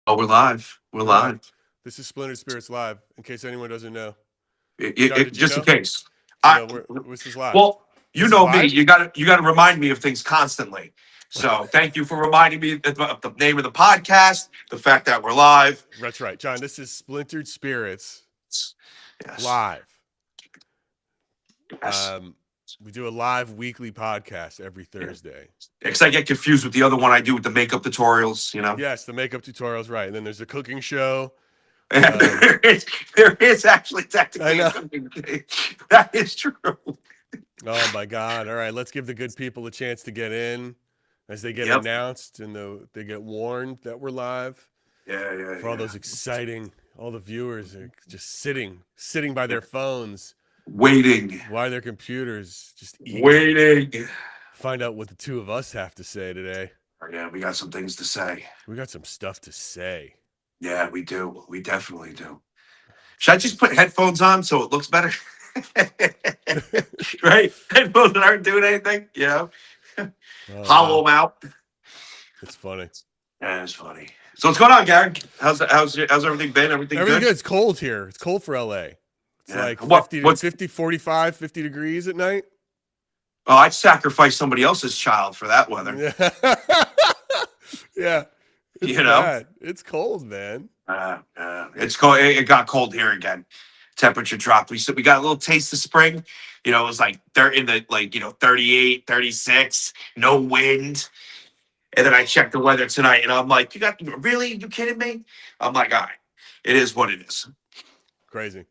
Oh, we're live. We're We're live. live. This is Splintered Spirits Live, in case anyone doesn't know. John, did you Just in know? case. You I know, this is live. well, you This is know me. live? You got to remind me of things constantly. So thank you for reminding me of the name of the podcast, the fact that we're live. That's right. John, this is Splintered Spirits Yes, Live. yes. We do a live weekly podcast every Yeah. Thursday. Because I get confused with the other one I do with the makeup tutorials. Yes, the makeup tutorials, right. And then there's the cooking show. Um, There is actually I technically a know. cooking thing. That is true. Oh, my God. All right, let's give the good people a chance to get in as they get Yep. announced and they get warned that we're live. Yeah, yeah, For all yeah. those exciting, all the viewers are just sitting by their phones, Waiting, by their computers, just eager to waiting. find out what the two of us have to say today. Yeah, we got some things to say. We got some stuff to say. Yeah, we do. We definitely do. Should I just put headphones on so it looks better? Right? Headphones that aren't doing anything, Oh hollow wow, them out. it's funny. Yeah, it's funny. So what's going on, Gary? How's everything been? Everything Everything good? good. It's cold here. It's cold for LA. It's Yeah. like What? 50 to What's? 50, 45, 50 degrees at night. Oh, I'd sacrifice somebody else's child for that weather. Yeah. Yeah. It's You know. bad. It's cold, man. It's cold. It got cold here again. Temperature dropped. We got a little taste of spring. It was like they're in the 38, 36, no wind. And then I checked the weather tonight, and I'm like, really? You kidding me? I'm like, all right, it is what it is. Crazy.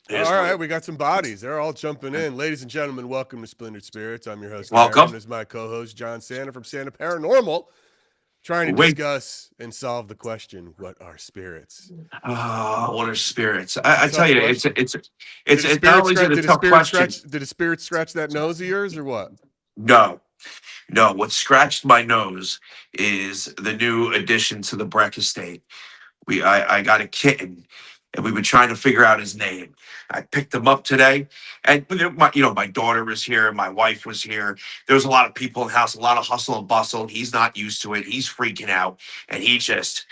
It All is what right, it we got some bodies. They're all jumping is. in. Ladies and gentlemen, welcome to Splintered Spirits. I'm your host, Gary, and Welcome. this is my co-host, John Santa from Santa Paranormal, trying to Wait, discuss and solve the question, what are spirits? what are spirits? It's a I tell tough you, question. it's not only is it a tough question. Did a spirit scratch that nose of yours or what? No, no. What scratched my nose is the new addition to the breakfast state. I got a kitten, and we've been trying to figure out his name. I picked him up today, and my daughter was here, my wife was here. There was a lot of people in the house, a lot of hustle and bustle. He's not used to it. He's freaking out, and he just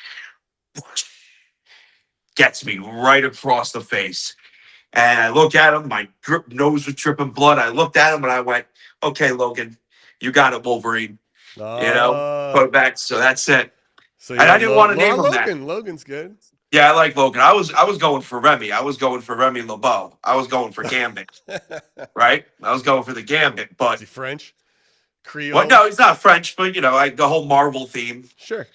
gets me right across the face. And I look at him, my nose was dripping blood. I looked at him and I went, "Okay, Logan, you got it, Wolverine." Put Oh, it back. So that's it. so you And I went didn't want to name him that. Logan. Logan's good. Yeah, I like Logan. I was going for Remy. I was going for Remy LeBeau. I was going for Gambit, Is right? I was going for the Gambit. But he French? what? Creole? No, he's not French. But the whole Marvel theme. Sure.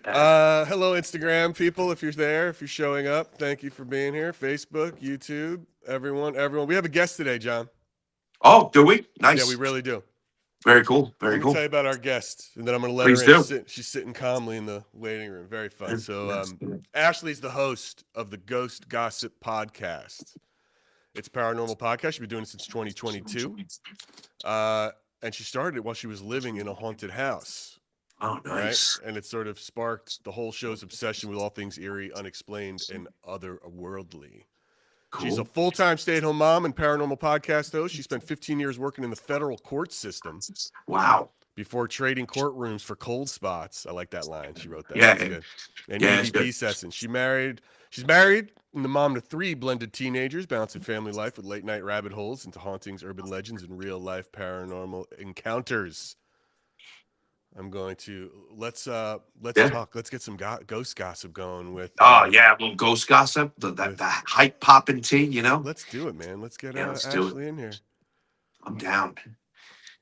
Uh, Hello, Instagram people. If you're there, if you're showing up, thank you for being here. Facebook, YouTube, everyone. We have a guest today, John. oh, do we? Yeah, we Nice. really do. Very cool. Let Very me tell cool. you about our guest, and then I'm going to let her Please in. do. She's sitting calmly in the waiting room. Very fun. So, Ashley's the host of the Ghost Gossip Podcast. It's a paranormal podcast. She's been doing it since 2022. And she started it while she was living in a haunted house, Oh, right? nice. And it sort of sparked the whole show's obsession with all things eerie, unexplained, and otherworldly. She's a Cool. full-time stay-at-home mom and paranormal podcast host. She spent 15 years working in the federal court system Wow. before trading courtrooms for cold spots. I like that line. She wrote that. Yeah. That's good. And Yeah, it's EVP good. sessions. She's married and the mom to 3 blended teenagers, balancing family life with late-night rabbit holes into hauntings, urban legends, and real-life paranormal encounters. I'm going to let's Yeah. talk. Let's get some ghost gossip going with. Oh yeah, a little ghost gossip, the hype popping tea. Let's do it, man. Let's get Yeah, let's do it. Ashley in here. I'm down.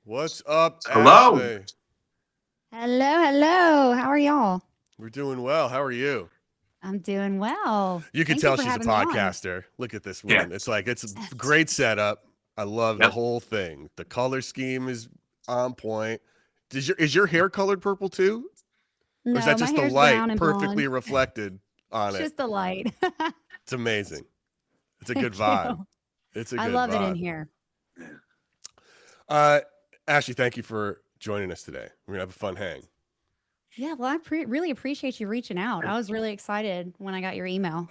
What's up, Hello. Ashley? Hello, hello. How are y'all? We're doing well. How are you? I'm doing well. You can Thank tell for she's a having me on. podcaster. Look at this Yeah. woman. It's a great setup. I love the Yep. whole thing. The color scheme is on point. Is your hair colored purple too? Or No, is that my just the hair's light brown and perfectly blonde. reflected on it? Just the light. It's amazing. It's a good Thank vibe. you. It's a I good love it in vibe. here. Ashley, thank you for joining us today. We're gonna have a fun hang. Yeah, well, I really appreciate you reaching out. I was really excited when I got your email.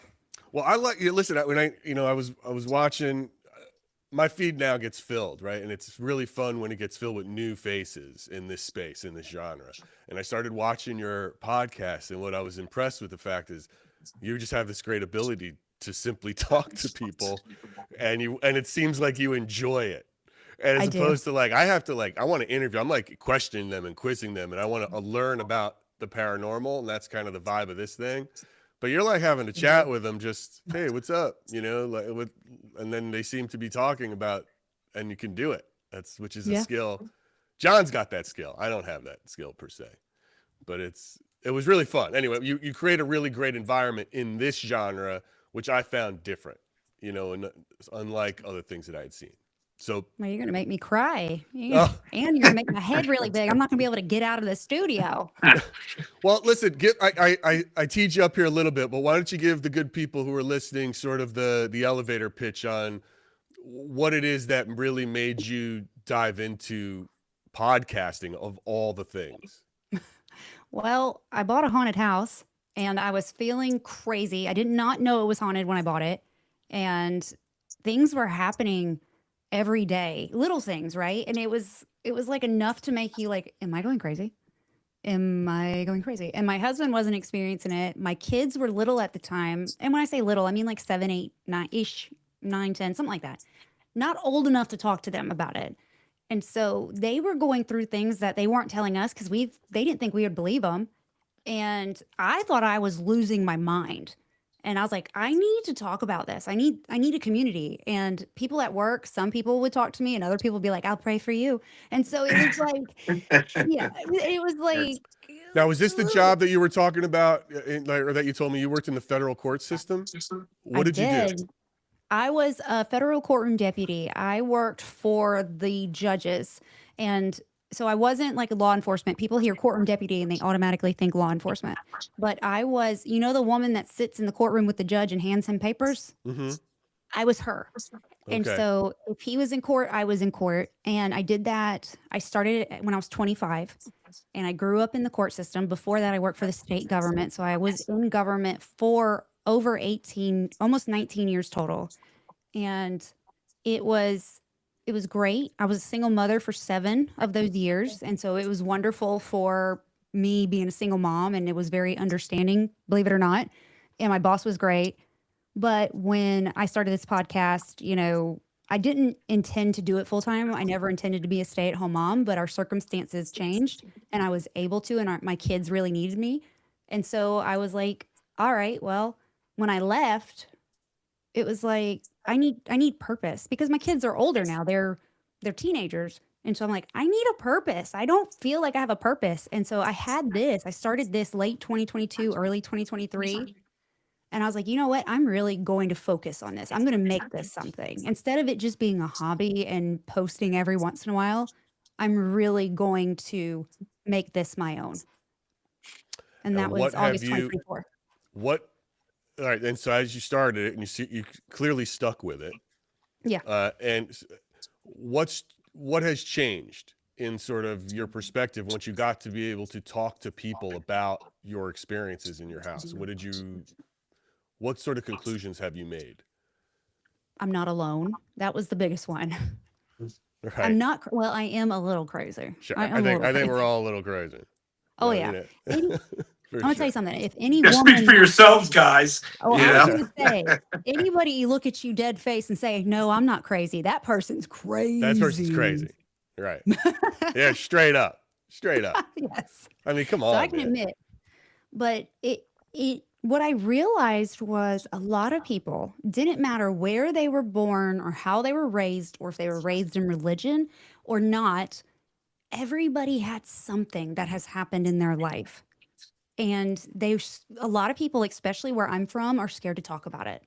Well, I like you. Listen, when I was watching my feed now gets filled, right? And it's really fun when it gets filled with new faces in this space, in this genre. And I started watching your podcast, and what I was impressed with the fact is you just have this great ability to simply talk to people, and it seems like you enjoy it. And as I do. opposed to like, I have to like, I want to interview, I'm like questioning them and quizzing them, and I want to learn about the paranormal, and that's kind of the vibe of this thing. But you're like having a chat with them, just, hey, what's up? You know, like and then they seem to be talking about, and you can do it. Which is a skill. John's got that skill. I don't have that skill per se, but it was really fun. Anyway, you create a really great environment in this genre, which I found different, you know, and unlike other things that I had seen. So, Well, you're going to make me cry. oh, And you're going to make my head really big. I'm not going to be able to get out of the studio. well, listen, I teed you up here a little bit, but why don't you give the good people who are listening sort of the elevator pitch on what it is that really made you dive into podcasting of all the things? Well, I bought a haunted house and I was feeling crazy. I did not know it was haunted when I bought it. And things were happening every day, little things, right? And it was like enough to make you like, am I going crazy? Am I going crazy? And my husband wasn't experiencing it. My kids were little at the time. And when I say little, I mean like 7, 8, 9-ish, 9, 10, something like that. Not old enough to talk to them about it. And so they were going through things that they weren't telling us because they didn't think we would believe them. And I thought I was losing my mind. And I was like, I need to talk about this. I need a community. And people at work, some people would talk to me and other people would be like, I'll pray for you. And so it was like, yeah, it was like. Now, was this the job that you were talking about, or that you told me you worked in the federal court system? What did you do? I was a federal courtroom deputy. I worked for the judges. And so I wasn't like a law enforcement. People hear courtroom deputy and they automatically think law enforcement. But I was, the woman that sits in the courtroom with the judge and hands him papers? Mm-hmm. I was her. And Okay. so if he was in court, I was in court. And I did that. I started it when I was 25. And I grew up in the court system. Before that, I worked for the state government. So I was in government for over 18, almost 19 years total. And it was great. I was a single mother for 7 of those years. And so it was wonderful for me being a single mom. And it was very understanding, believe it or not. And my boss was great. But when I started this podcast, I didn't intend to do it full time. I never intended to be a stay-at-home mom, but our circumstances changed and I was able to, and my kids really needed me. And so I was like, all right, well, when I left, it was like, I need purpose because my kids are older now. They're teenagers. And so I'm like, I need a purpose. I don't feel like I have a purpose. And so I started this late 2022, early 2023. And I was like, you know what? I'm really going to focus on this. I'm going to make this something. Instead of it just being a hobby and posting every once in a while, I'm really going to make this my own. And that was August 2024. All right. And so as you started it and you clearly stuck with it. Yeah. And what has changed in sort of your perspective once you got to be able to talk to people about your experiences in your house? What sort of conclusions have you made? I'm not alone. That was the biggest one. Right. I am a little crazy. Sure. I think we're all a little crazy. Oh, yeah. I'm going to tell you something. If any Just woman, speak for yourselves, guys. Oh, I was going to say, anybody look at you dead face and say, no, I'm not crazy. That person's crazy. That person's crazy. Right. Yeah. Straight up. Yes. I mean, come on. So I can admit, but what I realized was a lot of people, didn't matter where they were born or how they were raised, or if they were raised in religion or not, everybody had something that has happened in their life. And a lot of people, especially where I'm from, are scared to talk about it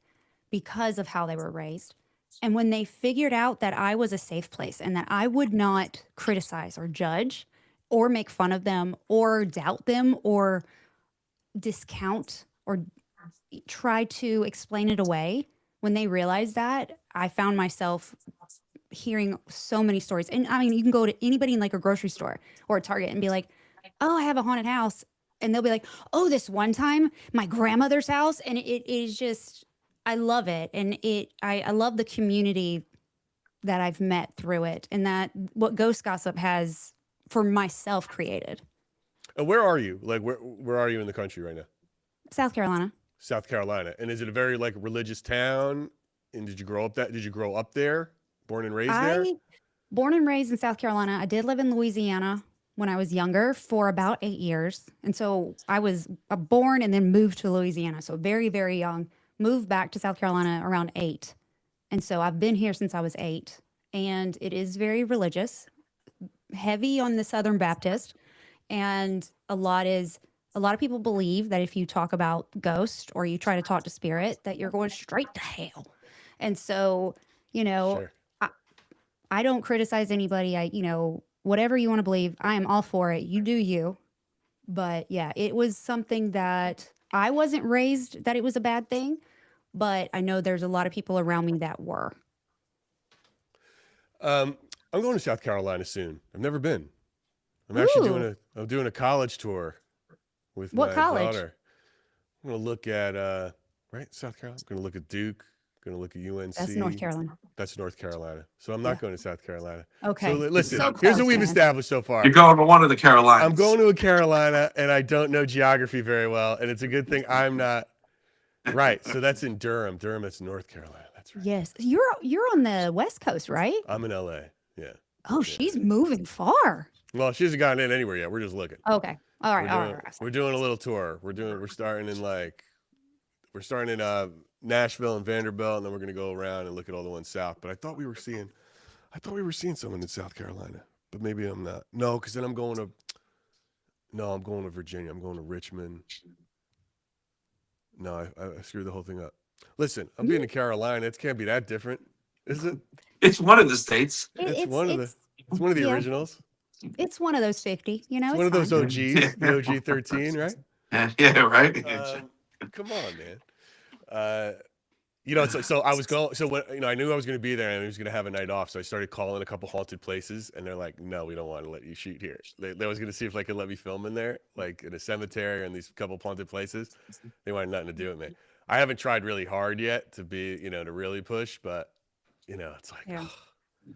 because of how they were raised. And when they figured out that I was a safe place and that I would not criticize or judge or make fun of them or doubt them or discount or try to explain it away, when they realized that, I found myself hearing so many stories. And I mean, you can go to anybody in like a grocery store or a Target and be like, oh, I have a haunted house. And they'll be like, oh, this one time, my grandmother's house. And it is just, I love it. And I love the community that I've met through it, and that what Ghost Gossip has for myself created. Where are you? Like, where are you in the country right now? South Carolina. South Carolina. And is it a very like religious town? And did you grow up there? Born and raised there? Born and raised in South Carolina. I did live in Louisiana when I was younger for about 8 years. And so I was born and then moved to Louisiana. So very, very young. Moved back to South Carolina around 8. And so I've been here since I was 8. And it is very religious, heavy on the Southern Baptist. And a lot of people believe that if you talk about ghost or you try to talk to spirit, that you're going straight to hell. And so, Sure. I don't criticize anybody. Whatever you want to believe, I am all for it. You do you. But yeah, it was something that I wasn't raised that it was a bad thing, but I know there's a lot of people around me that were. I'm going to South Carolina soon. I've never been. I'm actually doing a college tour with What my college? daughter. I'm going to look at South Carolina. I'm going to look at Duke. Going to look at UNC. That's North Carolina. That's North Carolina. So I'm not going to South Carolina. Okay. So listen, So here's close, what we've man. established so far. You're going to one of the Carolinas. I'm going to a Carolina, and I don't know geography very well, and it's a good thing I'm not. Right. So that's in Durham. Durham, that's North Carolina. That's right. Yes. You're on the West Coast, right? I'm in LA. Yeah. Oh, she's moving far. Well, she hasn't gotten in anywhere yet. We're just looking. Okay. All right. We're doing a little tour. We're starting in Nashville and Vanderbilt, and then we're gonna go around and look at all the ones south. But I thought we were seeing someone in South Carolina, but maybe I'm not. No, because then I'm going to Virginia. I'm going to Richmond. No, I screwed the whole thing up. Listen, I'm being to Carolina. It can't be that different, is it? It's one of the states. It's one of the originals. It's one of those 50. It's one of those OGs, the OG 13, right? Yeah, right. Come on, man. So I was going. So when I knew I was going to be there and I was going to have a night off, so I started calling a couple haunted places, and they're like, "No, we don't want to let you shoot here." They was going to see if they could let me film in there, like in a cemetery and these couple haunted places. They wanted nothing to do with me. I haven't tried really hard yet to be, to really push, but it's like. Yeah.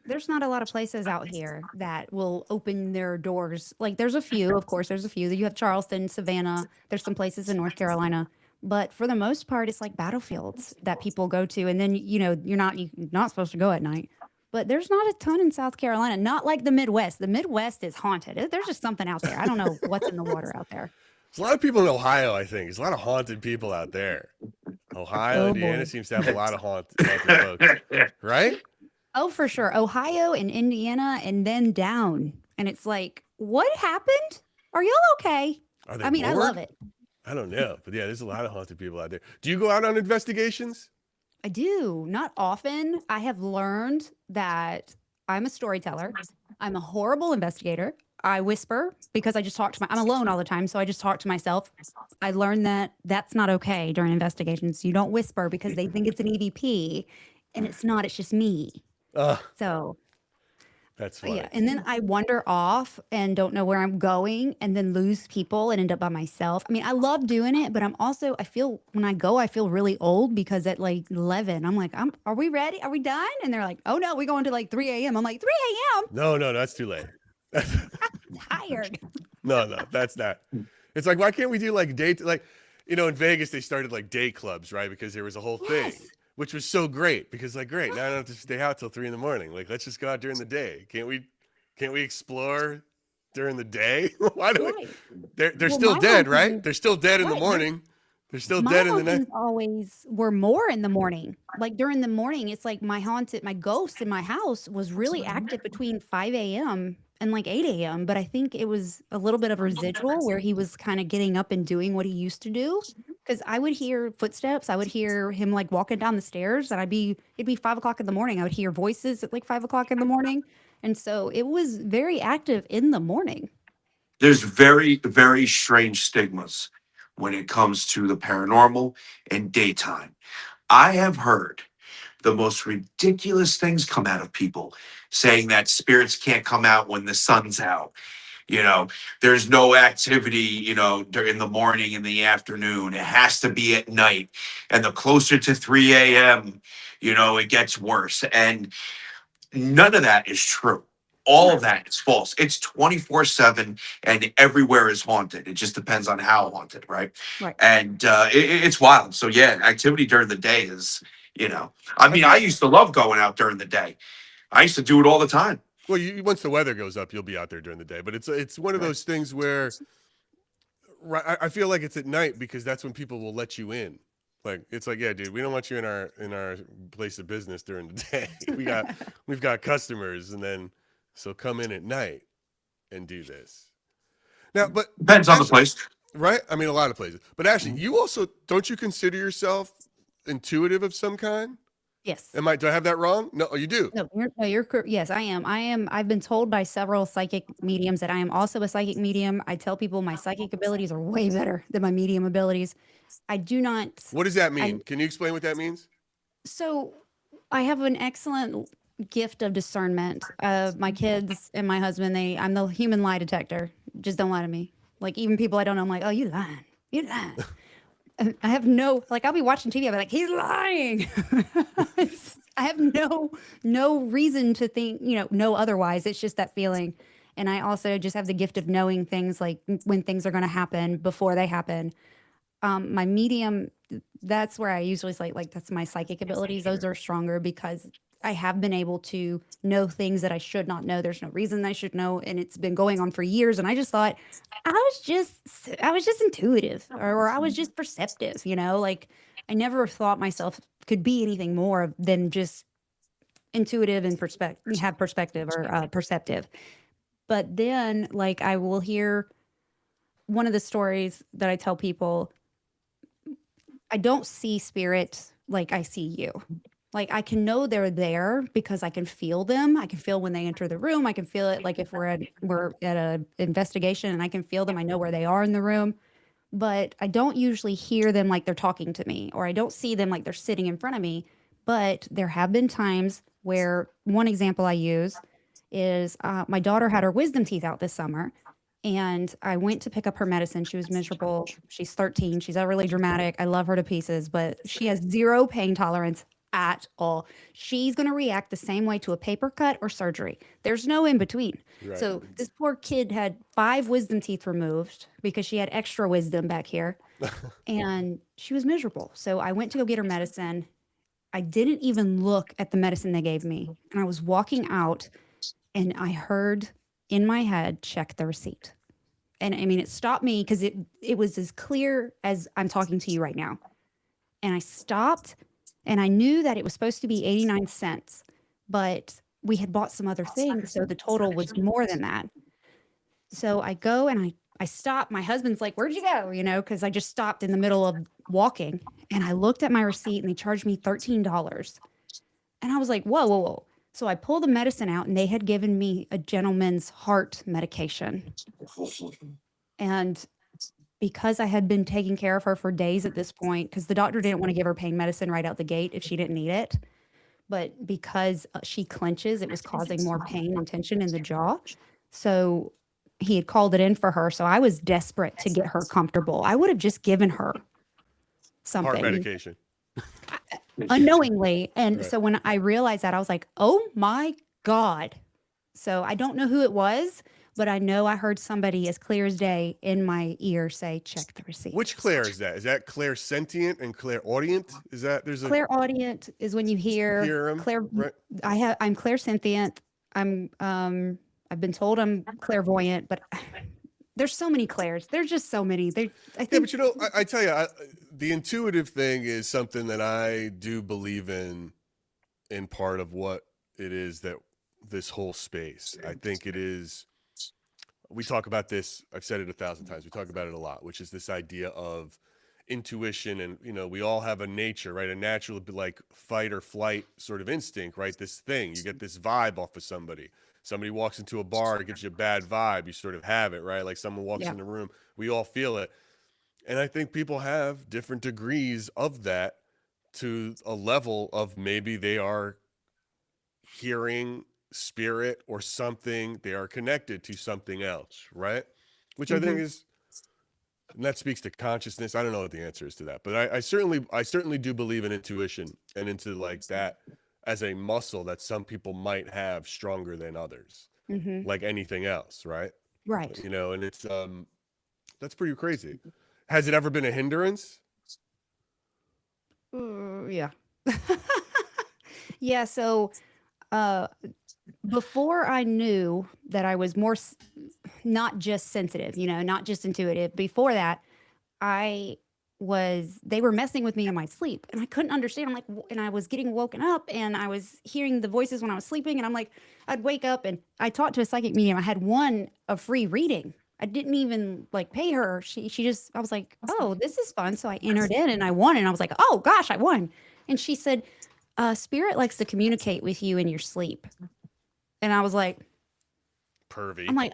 There's not a lot of places out here that will open their doors. Like there's a few, of course, You have Charleston, Savannah. There's some places in North Carolina, but for the most part, it's like battlefields that people go to. And then, you're not supposed to go at night, but there's not a ton in South Carolina, not like the Midwest. The Midwest is haunted. There's just something out there. I don't know what's in the water out there. There's a lot of people in Ohio, I think. There's a lot of haunted people out there. Ohio, Indiana seems to have a lot of haunted folks, right? Oh, for sure. Ohio and Indiana and then down. And it's like, what happened? Are y'all okay? Are they I love it. I don't know. But yeah, there's a lot of haunted people out there. Do you go out on investigations? I do. Not often. I have learned that I'm a storyteller. I'm a horrible investigator. I whisper because I just talk to I'm alone all the time. So I just talk to myself. I learned that that's not okay during investigations. You don't whisper because they think it's an EVP and it's not. It's just me. So that's funny. Yeah, and then I wander off and don't know where I'm going and then lose people and end up by myself. I mean, I love doing it, but I feel when I go, I feel really old because at like 11, I'm like, are we ready? Are we done? And they're like, oh no, we're going to like 3 a.m. I'm like, 3 a.m.? No, that's too late. I'm tired. No, that's not. It's like, why can't we do like in Vegas, they started like day clubs, right? Because there was a whole thing. Which was so great because great. Now I don't have to stay out till 3 a.m. Like, let's just go out during the day. Can't we explore during the day? Why do we? They're still dead, right? They're still dead in the morning. They're still dead in the night. Always were more in the morning. Like during the morning, it's like my ghost in my house was really active between 5 a.m. and like 8 a.m. But I think it was a little bit of residual where he was kind of getting up and doing what he used to do. Because I would hear footsteps. I would hear him like walking down the stairs and it'd be 5 o'clock in the morning. I would hear voices at like 5 o'clock in the morning. And so it was very active in the morning. There's very, very strange stigmas when it comes to the paranormal and daytime. I have heard the most ridiculous things come out of people saying that spirits can't come out when the sun's out. There's no activity, during the morning and the afternoon. It has to be at night. And the closer to 3 a.m., it gets worse. And None of that is true. All of that is false. It's 24/7 and everywhere is haunted. It just depends on how haunted, right? Right. And it's wild. So yeah, activity during the day is, I I mean, feel I like, used to love going out during the day. I used to do it all the time. well, once the weather goes up, you'll be out there during the day. But it's one of Right. those things where, right, I feel like it's at night because that's when people will let you in. Like it's like, yeah, dude, we don't want you in our place of business during the day. We've got customers, and then so come in at night and do this. Now, but Depends on the Ashley, place. right? I mean, a lot of places. But Ashley, Mhm. you also don't you consider yourself intuitive of some kind? Yes. Do I have that wrong? No, you do. Yes, I am. I've been told by several psychic mediums that I am also a psychic medium. I tell people my psychic abilities are way better than my medium abilities. I do not. What does that I mean? Can you explain what that means? So I have an excellent gift of discernment. My kids and my husband, I'm the human lie detector. Just don't lie to me. Like even people I don't know, I'm like, oh, you lying. You lying. And I have no, like I'll be watching TV, I'll be like, he's lying. I have no reason to think, no otherwise. It's just that feeling. And I also just have the gift of knowing things like when things are going to happen before they happen. My medium, that's where I usually say like that's my psychic abilities. Those are stronger because I have been able to know things that I should not know. There's no reason I should know, and it's been going on for years. And I just thought I was just intuitive, or I was just perceptive. Like I never thought myself could be anything more than just intuitive and have perspective or perceptive. But then, like I will hear one of the stories that I tell people I don't see spirit like I see you. Like I can know they're there because I can feel them. I can feel when they enter the room. I can feel it like if we're at a investigation and I can feel them. I know where they are in the room. But I don't usually hear them like they're talking to me, or I don't see them like they're sitting in front of me. But there have been times where one example I use is my daughter had her wisdom teeth out this summer, and I went to pick up her medicine. She was miserable. She's 13. She's overly dramatic. I love her to pieces, but she has zero pain tolerance at all. She's going to react the same way to a paper cut or surgery. There's no in between. Right. So this poor kid had 5 wisdom teeth removed because she had extra wisdom back here, and she was miserable. So I went to go get her medicine. I didn't even look at the medicine they gave me, and I was walking out, and I heard in my head, check the receipt. And I mean, it stopped me because it was as clear as I'm talking to you right now. And I stopped, and I knew that it was supposed to be 89 cents, but we had bought some other things, so the total was more than that. So I go and I stop. My husband's like, "Where'd you go?" Because I just stopped in the middle of walking, and I looked at my receipt, and they charged me $13. And I was like, "Whoa, whoa, whoa." So I pulled the medicine out, and they had given me a gentleman's heart medication. And because I had been taking care of her for days at this point, because the doctor didn't want to give her pain medicine right out the gate if she didn't need it. But because she clenches, it was causing more pain and tension in the jaw. So he had called it in for her. So I was desperate to get her comfortable. I would have just given her Heart something medication. unknowingly. And Right. so when I realized that, I was like, oh my God. So I don't know who it was, but I know I heard somebody as clear as day in my ear say, check the receipt. Which Claire is that? Is that Claire sentient and Claire audient? Is that there's a Clairaudient is when you hear him, Claire. right? I'm clairsentient. I've been told I'm clairvoyant, but there's so many Claires. There's just so many. I Yeah, think but I tell you, the intuitive thing is something that I do believe in part of what it is that this whole space. I think it is. We talk about this. I've said it 1,000 times. We talk about it a lot, which is this idea of intuition, and we all have a nature, right? A natural like fight or flight sort of instinct, right? This thing, you get this vibe off of somebody. Somebody walks into a bar, it gives you a bad vibe. You sort of have it, right? Like someone walks Yeah. in the room, we all feel it. And I think people have different degrees of that to a level of maybe they are hearing spirit or something, they are connected to something else, right? Which I think is, and that speaks to consciousness. I don't know what the answer is to that, but I certainly do believe in intuition and into like that as a muscle that some people might have stronger than others, Hmm. like anything else, right? Right. You know, and it's that's pretty crazy. Has it ever been a hindrance? Yeah. Yeah. So, uh, before I knew that I was more not just sensitive, not just intuitive, before that, they were messing with me in my sleep and I couldn't understand. I'm like, and I was getting woken up and I was hearing the voices when I was sleeping. And I'm like, I'd wake up and I talked to a psychic medium. I had a free reading. I didn't even like pay her. She just, I was like, oh, this is fun. So I entered in and I won. And I was like, oh gosh, I won. And she said, spirit likes to communicate with you in your sleep. And I was like, Pervy. I'm like,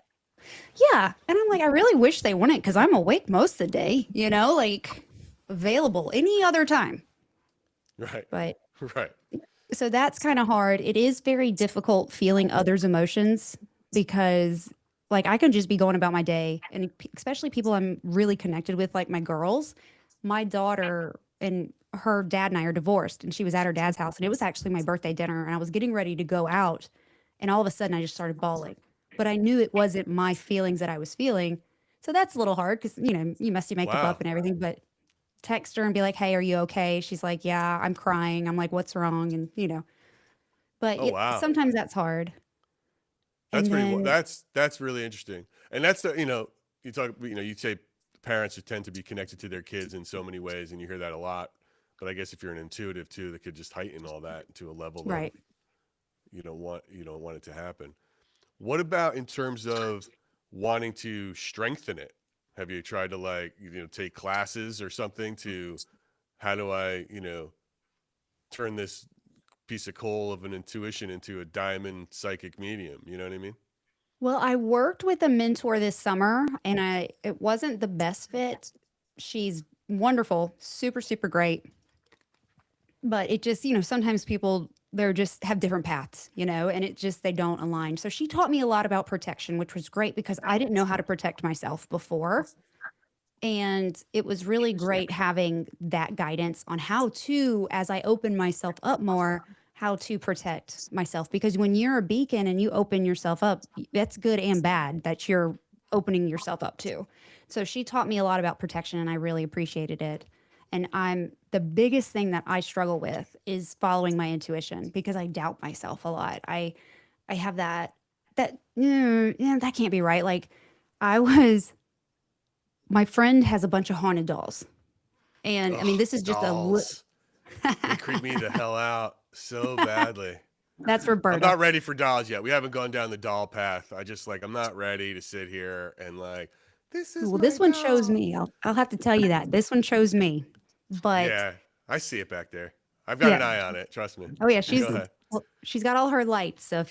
yeah. And I'm like, I really wish they wouldn't because I'm awake most of the day, like available any other time. Right. But Right. so that's kind of hard. It is very difficult feeling others' emotions because, like, I can just be going about my day, and especially people I'm really connected with, like my girls. My daughter and her dad and I are divorced, and she was at her dad's house, and it was actually my birthday dinner, and I was getting ready to go out, and all of a sudden I just started bawling. But I knew it wasn't my feelings that I was feeling. So that's a little hard because, you mess your makeup Wow. up and everything, but text her and be like, "Hey, are you okay?" She's like, "Yeah, I'm crying." I'm like, "What's wrong?" And but Oh wow. sometimes that's hard. That's And pretty. then That's really interesting. And that's the you talk you say parents who tend to be connected to their kids in so many ways, and you hear that a lot. But I guess if you're an intuitive too, that could just heighten all that to a level of right. you don't want it to happen. What about in terms of wanting to strengthen it? Have you tried to take classes or something to how do I turn this piece of coal of an intuition into a diamond psychic medium? You know what I mean? Well, I worked with a mentor this summer and it wasn't the best fit. She's wonderful, super, super great. But it just, sometimes people they're just have different paths, and it just they don't align. So she taught me a lot about protection, which was great because I didn't know how to protect myself before. And it was really great having that guidance on how to, as I open myself up more, how to protect myself. Because when you're a beacon and you open yourself up, that's good and bad that you're opening yourself up to. So she taught me a lot about protection and I really appreciated it. And the biggest thing that I struggle with is following my intuition because I doubt myself a lot. I have that can't be right. Like I was my friend has a bunch of haunted dolls. And I mean, Oh, this is just dolls. They creep me the hell out so badly. that's I'm Roberta. not ready for dolls yet. We haven't gone down the doll path. I'm not ready to sit here and this is Well, my this one chose doll. me. I'll have to tell you that. This one chose me. But Yeah, I see it back there. I've got yeah. an eye on it. Trust me. Oh yeah, Go ahead. she's got all her lights. So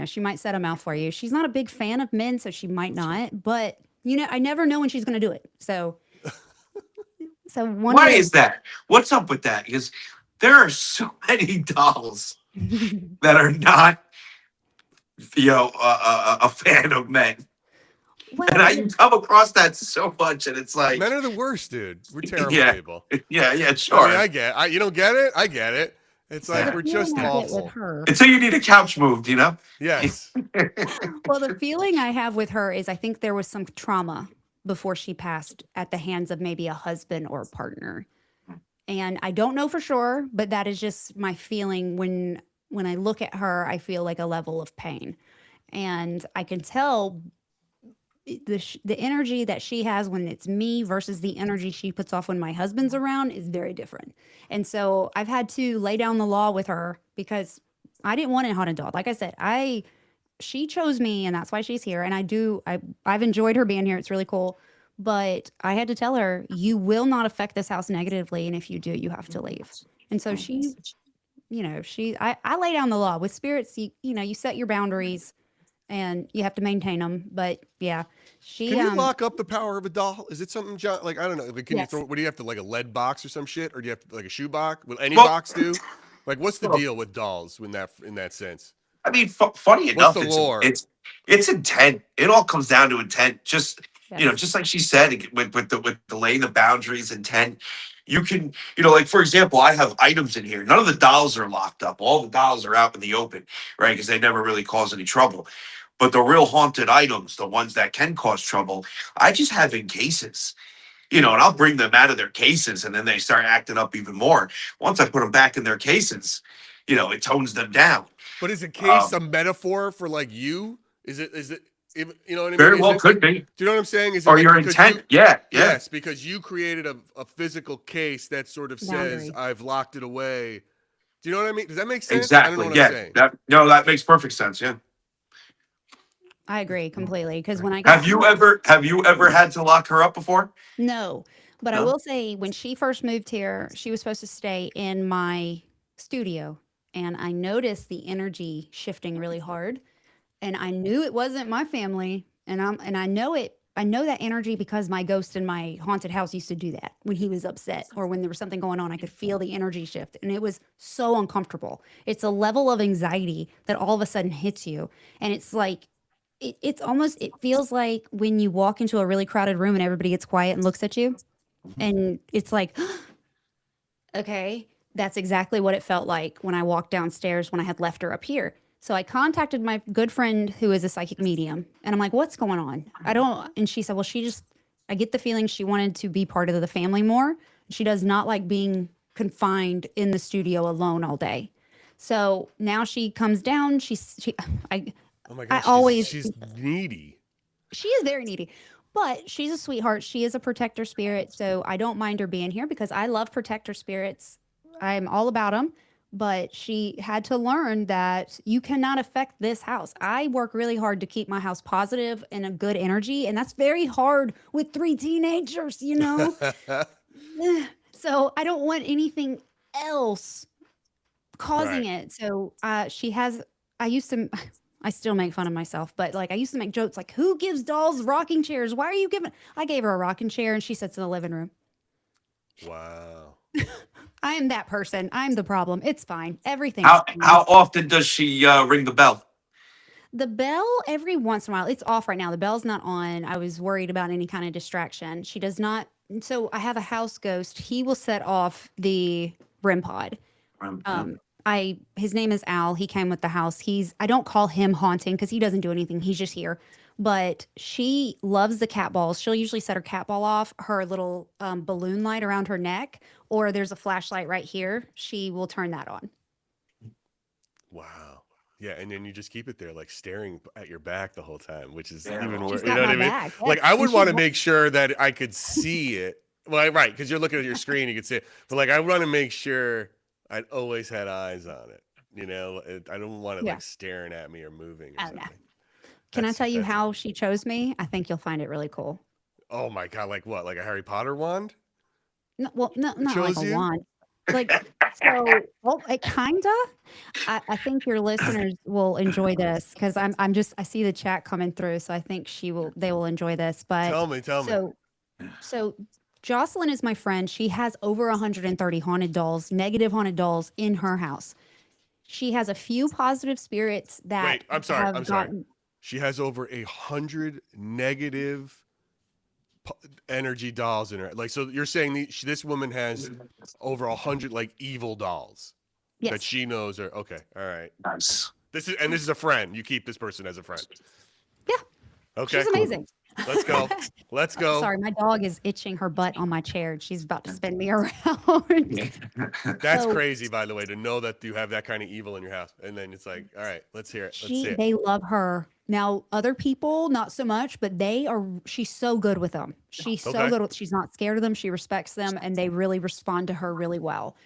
she might set them out for you. She's not a big fan of men, so she might not, but I never know when she's going to do it. So one of Why is that? What's up with that? Because there are so many dolls the that are not, a fan of men, and well, I come across that so much, and it's like, Men are the worst, dude. We're terrible yeah, people. yeah, I mean, sure. you don't get it. I get it. It's like the Yeah. we're feeling just I get with awful. her. Until you need a couch moved. Yes. Well, the feeling I have with her is I think there was some trauma before she passed at the hands of maybe a husband or a partner. And I don't know for sure, but that is just my feeling when I look at her, I feel like a level of pain. And I can tell the energy that she has when it's me versus the energy she puts off when my husband's around is very different. And so I've had to lay down the law with her because I didn't want a haunted dog. Like I said, she chose me and that's why she's here. And I've enjoyed her being here. It's really cool. But I had to tell her, you will not affect this house negatively. And if you do, you have to leave. And so I lay down the law with spirits. You set your boundaries and you have to maintain them. But yeah, Can you lock up the power of a doll? Is it something, John? I don't know. Can you yes. throw? What do you have to a lead box or some shit, or do you have to a shoe box? Will any Well, box do? What's the well, deal with dolls in that sense? I mean, funny What's enough, the lore? it's intent. It all comes down to intent. Just Yes. just like she said, with the laying the boundaries, intent. you can, like for example, I have items in here. None of the dolls are locked up. All the dolls are out in the open, right? Because they never really cause any trouble. But the real haunted items, the ones that can cause trouble, I just have in cases. And I'll bring them out of their cases, and then they start acting up even more. Once I put them back in their cases, it tones them down. But is a case a metaphor for like you? Is it? You know what I mean? Very well could be. Do you know what I'm saying? Is it Or like your because intent? Yeah. Yes, because you created a physical case that sort of says Boundary. I've locked it away. Do you know what I mean? Does that make sense? Exactly. I don't know what yeah. I'm saying. That makes perfect sense. Yeah. I agree completely because when I got Have you ever had to lock her up before? no, but I No? will say when she first moved here, she was supposed to stay in my studio, and I noticed the energy shifting really hard, and I knew it wasn't my family, and I know it. I know that energy because my ghost in my haunted house used to do that when he was upset or when there was something going on. I could feel the energy shift, and it was so uncomfortable. It's a level of anxiety that all of a sudden hits you, and it's like it's almost it feels like when you walk into a really crowded room and everybody gets quiet and looks at you, and it's like, okay, that's exactly what it felt like when I walked downstairs when I had left her up here. So I contacted my good friend who is a psychic medium, and I'm like, what's going on? I don't, and she said, well, I get the feeling she wanted to be part of the family more. She does not like being confined in the studio alone all day. So now she comes down. I, Oh my I gosh, always, she's needy. she is very needy, but she's a sweetheart. She is a protector spirit. So I don't mind her being here because I love protector spirits. I'm all about them. But she had to learn that you cannot affect this house. I work really hard to keep my house positive and a good energy. And that's very hard with 3 teenagers, So I don't want anything else causing Right. it. So I used to, I still make fun of myself, but like I used to make jokes like, who gives dolls rocking chairs? Why are you giving? I gave her a rocking chair and she sits in the living room. Wow. I am that person. I'm the problem. It's fine. Everything's How fine. how often does she ring the bell? The bell every once in a while. It's off right now. The bell's not on. I was worried about any kind of distraction. She does not. So I have a house ghost. He will set off the REM pod. His name is Al. He came with the house. I don't call him haunting because he doesn't do anything. He's just here. But she loves the cat balls. She'll usually set her cat ball off, her little balloon light around her neck, or there's a flashlight right here. She will turn that on. Wow. Yeah, and then you just keep it there, like staring at your back the whole time, which is Yeah. even worse. She's You got know what my I mean? back. Like Yes. I And would she want to lo- make sure that I could see it. Well, right, because you're looking at your screen, you can see it. But like I want to make sure I'd always had eyes on it. I don't want it Yeah. like staring at me or moving or Oh, something. yeah. Can I tell you That's- how she chose me? I think you'll find it really cool. Oh my god! Like what? Like a Harry Potter wand? No, well, no, not like Chose a you? wand. Like, so, well, it kinda. I think your listeners will enjoy this because I see the chat coming through, so I think they will enjoy this. But Tell me. so, so Jocelyn is my friend. She has over 130 haunted dolls, negative haunted dolls in her house. She has a few positive spirits that Wait, I'm sorry. have gotten. She has over 100 negative energy dolls in her. Like, so you're saying this woman has over 100 like evil dolls that Yes. she knows are okay. All right. Nice. This is a friend. You keep this person as a friend. Yeah. Okay. She's amazing. Let's go. Let's go. Sorry, my dog is itching her butt on my chair. She's about to spin me around. That's So- crazy, by the way, to know that you have that kind of evil in your house, and then it's like, all right, let's hear it. Let's see it. They love her. Now, other people, not so much, but she's so good with them. She's so Okay. good with, she's not scared of them. She respects them and they really respond to her really well.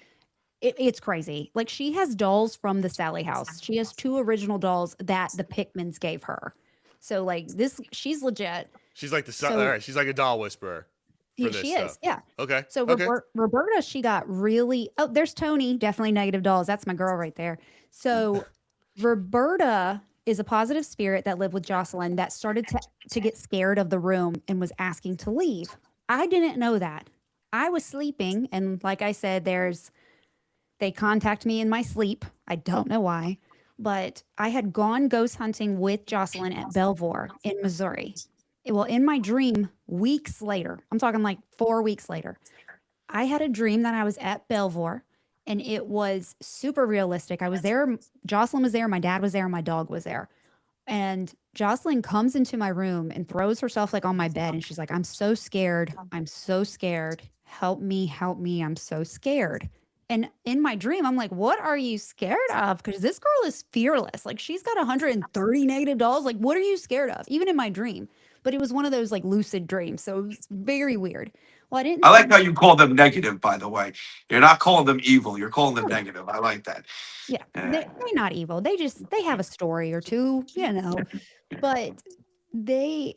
It's crazy. Like she has dolls from the Sally house. She has 2 original dolls that the Pickmans gave her. So like she's legit. She's like So- all right. She's like a doll whisperer. For this She stuff. is. Yeah. Okay. So okay. Roberta, she got really. Oh, there's Tony, definitely negative dolls. That's my girl right there. So Roberta is a positive spirit that lived with Jocelyn that started to get scared of the room and was asking to leave. I didn't know that. I was sleeping, and like I said, they contact me in my sleep. I don't know why, but I had gone ghost hunting with Jocelyn at Belvoir in Missouri. Well, in my dream, weeks later, I'm talking like 4 weeks later, I had a dream that I was at Belvoir and it was super realistic. I was there, Jocelyn was there, my dad was there, and my dog was there. And Jocelyn comes into my room and throws herself like on my bed and she's like, "I'm so scared. I'm so scared. Help me, help me. I'm so scared." And in my dream, I'm like, "What are you scared of?" Because this girl is fearless. Like she's got 130 negative dolls. Like, what are you scared of? Even in my dream. But it was one of those like lucid dreams. So it was very weird. Well, I didn't I say like how you call them negative, by the way. You're not calling them evil. You're calling them no. negative. I like that. Yeah, Uh, they're not evil. They have a story or two, you know. But I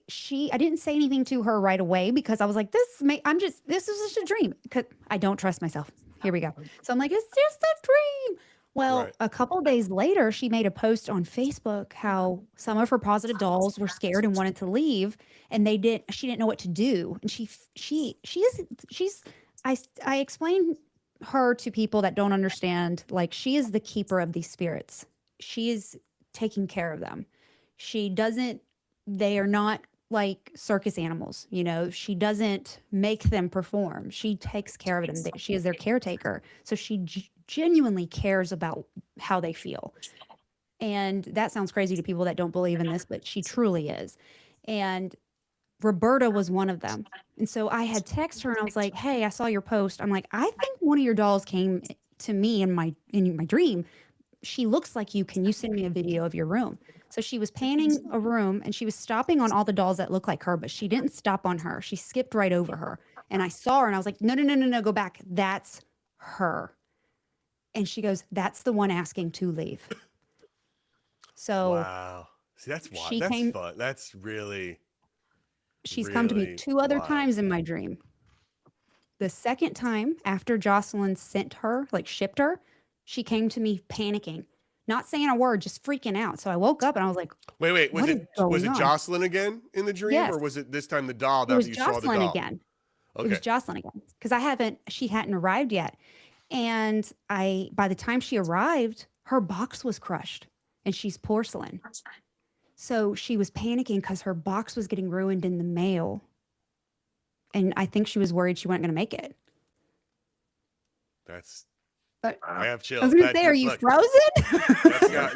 didn't say anything to her right away because I was like, this is just a dream. 'Cause I don't trust myself. Here we go. So I'm like, it's just a dream. Well, Right. a couple days later, she made a post on Facebook how some of her positive dolls were scared and wanted to leave, and she didn't know what to do. And she's I explained her to people that don't understand, like she is the keeper of these spirits. She is taking care of them. She doesn't they are not like circus animals, you know. She doesn't make them perform. She takes care of them. She is their caretaker. So she genuinely cares about how they feel. And that sounds crazy to people that don't believe in this, but she truly is. And Roberta was one of them. And so I had texted her and I was like, "Hey, I saw your post." I'm like, "I think one of your dolls came to me in my dream. She looks like you. Can you send me a video of your room?" So she was panning a room and she was stopping on all the dolls that look like her, but she didn't stop on her. She skipped right over her. And I saw her and I was like, "No, no, no, no, no, go back. That's her." And she goes, "That's the one asking to leave." So Wow. See, that's wild. she That's came, fun. That's really, she's come to me really 2 other wild. times in my dream. The second time after Jocelyn sent her, like shipped her, she came to me panicking, not saying a word, just freaking out. So I woke up and I was like, Wait. Was "What is it going on?" Jocelyn again in the dream, or Yes, was it this time the doll it that was you saw the Jocelyn doll? again. It was Okay. Jocelyn again because she hadn't arrived yet. And by the time she arrived, her box was crushed and she's porcelain. So she was panicking because her box was getting ruined in the mail. And I think she was worried she wasn't going to make it. That's. But I have I chills. was going to say, are you Look, frozen?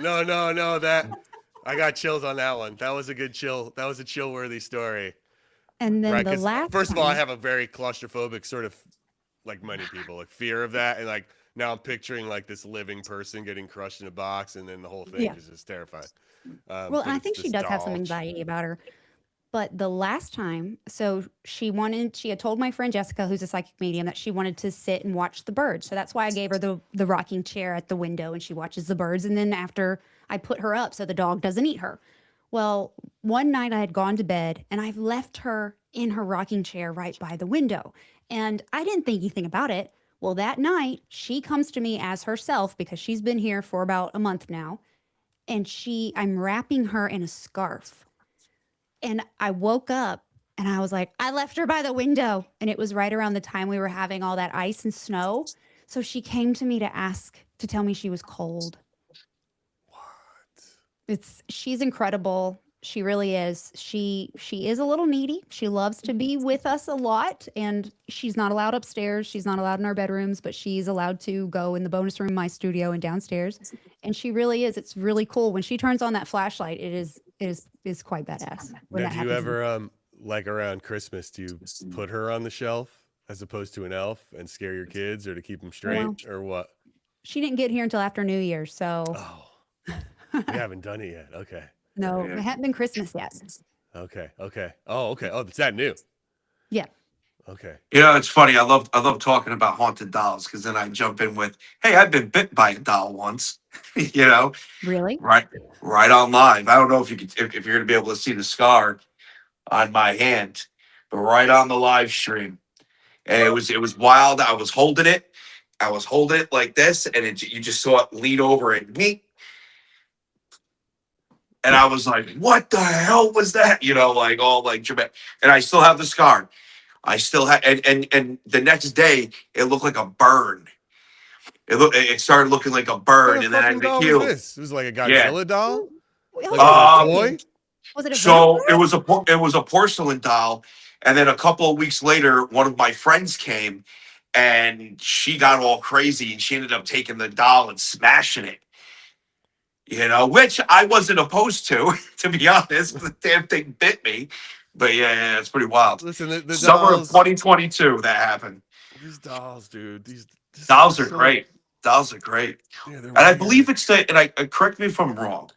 no. That I got chills on that one. That was a good chill. That was a chill worthy story, And then right? the Because last first of all, I time, have a very claustrophobic sort of, like many people, like fear of that, and like now I'm picturing like this living person getting crushed in a box, and then the whole thing yeah. is just terrifying. Well, But I it's think she this does have some doll. anxiety about her. But the last time, so she had told my friend Jessica, who's a psychic medium, that she wanted to sit and watch the birds. So that's why I gave her the rocking chair at the window and she watches the birds. And then after I put her up so the dog doesn't eat her. Well, one night I had gone to bed and I've left her in her rocking chair right by the window. And I didn't think anything about it. Well, that night she comes to me as herself because she's been here for about a month now. And I'm wrapping her in a scarf. And I woke up and I was like, I left her by the window. And it was right around the time we were having all that ice and snow. So she came to me to tell me she was cold. What? She's incredible. She really is. She is a little needy. She loves to be with us a lot and she's not allowed upstairs. She's not allowed in our bedrooms, but she's allowed to go in the bonus room, my studio, and downstairs. And she really is. It's really cool. When she turns on that flashlight, it is quite badass when Now, that do you happens. ever like around Christmas, do you put her on the shelf as opposed to an elf and scare your kids, or to keep them straight, Well, or what? she didn't get here until after New Year's, so Oh, we haven't done it yet. Okay. no, it hadn't been Christmas yet. Okay. Oh, okay. Oh, it's that new. Yeah. Okay. You know, it's funny. I love talking about haunted dolls because then I jump in with, "Hey, I've been bit by a doll once." You know, Really? right on live. I don't know if if you're gonna be able to see the scar on my hand, but right on the live stream, and it was wild. I was holding it like this, and you just saw it lean over and me, and I was like, "What the hell was that?" You know, like all like dramatic. And I still have the scar. I still have, and the next day it looked like a burn. It started looking like a What kind burn, of and then as fucking it doll was healed, this? It was like a yeah. Godzilla doll? Hold Like, on, was it a Um, toy? was it a voodoo so bird? it was a porcelain doll, and then a couple of weeks later, one of my friends came, and she got all crazy and she ended up taking the doll and smashing it. Which I wasn't opposed to be honest. The damn thing bit me. But yeah, it's pretty wild. Listen, the Summer of dolls, 2022, that happened. these dolls, dude. Dolls They're are so, great. Dolls are great. yeah, they're And I weird. believe it's and correct me if I'm wrong,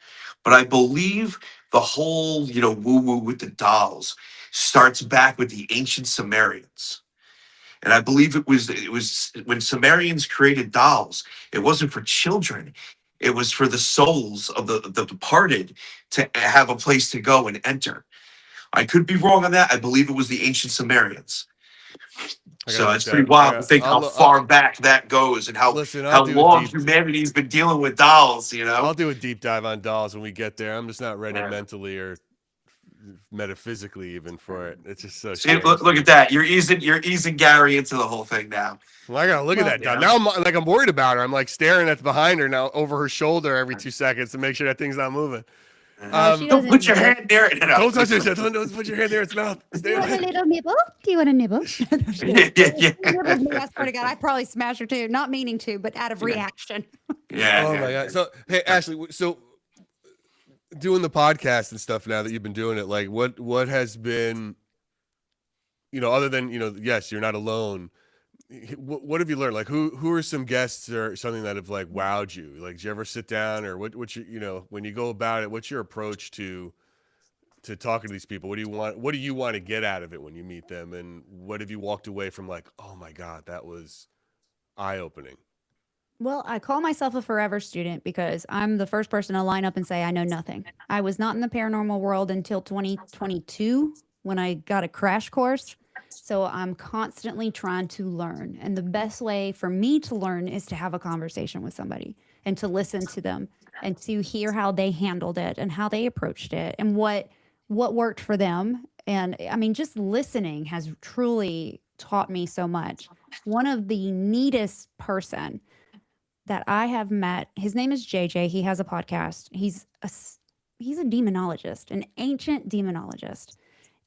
but I believe the whole, woo woo with the dolls starts back with the ancient Sumerians. And I believe it was when Sumerians created dolls, it wasn't for children. It was for the souls of the departed to have a place to go and enter. I could be wrong on that. I believe it was the ancient Sumerians. I gotta So look it's pretty that. wild to think how I'll far back that goes and how listen. I'll how do a long deep. humanity's been dealing with dolls. I'll do a deep dive on dolls when we get there. I'm just not ready Yeah. mentally or metaphysically even for it. It's just so See, strange. look at that. You're easing Gary into the whole thing now. Well, I gotta look at that doll. Now I'm worried about her. I'm like staring at behind her now over her shoulder every 2 seconds to make sure that thing's not moving. She Don't doesn't put your know. hand there. Don't touch it. Don't put your hand there. It's mouth. Do you want a little nibble? Do you want a nibble? Yeah. I swear to God, I'd probably smash her too. Not meaning to, but out of reaction. Yeah. Oh my God. So hey, Ashley. So doing the podcast and stuff now that you've been doing it, like what has been, other than yes, you're not alone. What have you learned? Like who are some guests or something that have like wowed you? Like, did you ever sit down or what when you go about it, what's your approach to talking to these people? What do you want to get out of it when you meet them? And what have you walked away from like, oh my God, that was eye-opening? Well, I call myself a forever student because I'm the first person to line up and say I know nothing. I was not in the paranormal world until 2022 when I got a crash course. So I'm constantly trying to learn. And the best way for me to learn is to have a conversation with somebody and to listen to them and to hear how they handled it and how they approached it and what worked for them. And I mean, just listening has truly taught me so much. One of the neatest person that I have met, his name is JJ. He has a podcast. He's a demonologist, an ancient demonologist.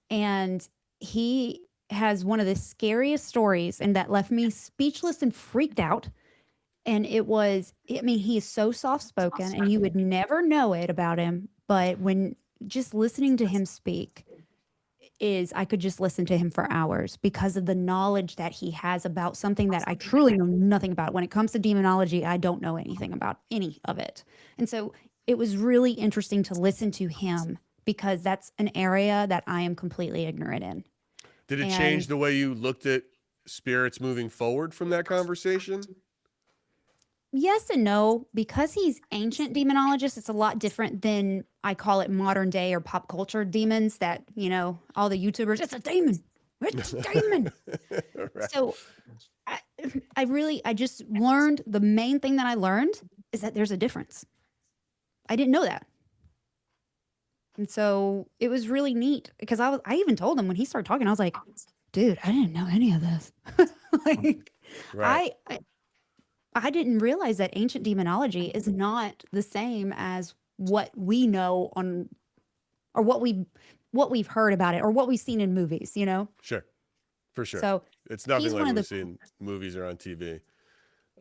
And he has one of the scariest stories and that left me speechless and freaked out. And he is so soft spoken and you would never know it about him. But when just listening to him speak, I could just listen to him for hours because of the knowledge that he has about something that I truly know nothing about. When it comes to demonology, I don't know anything about any of it. And so it was really interesting to listen to him because that's an area that I am completely ignorant in. Did it change the way you looked at spirits moving forward from that conversation? Yes and no. Because he's ancient demonologist, it's a lot different than I call it modern day or pop culture demons that, all the YouTubers, it's a demon. It's a demon. Right. So I just learned the main thing that I learned is that there's a difference. I didn't know that. And so it was really neat because I even told him when he started talking, I was like, dude, I didn't know any of this. Right. I didn't realize that ancient demonology is not the same as what we know or what we've heard about it or what we've seen in movies, Sure. For sure. So it's nothing like we've seen in movies or on TV.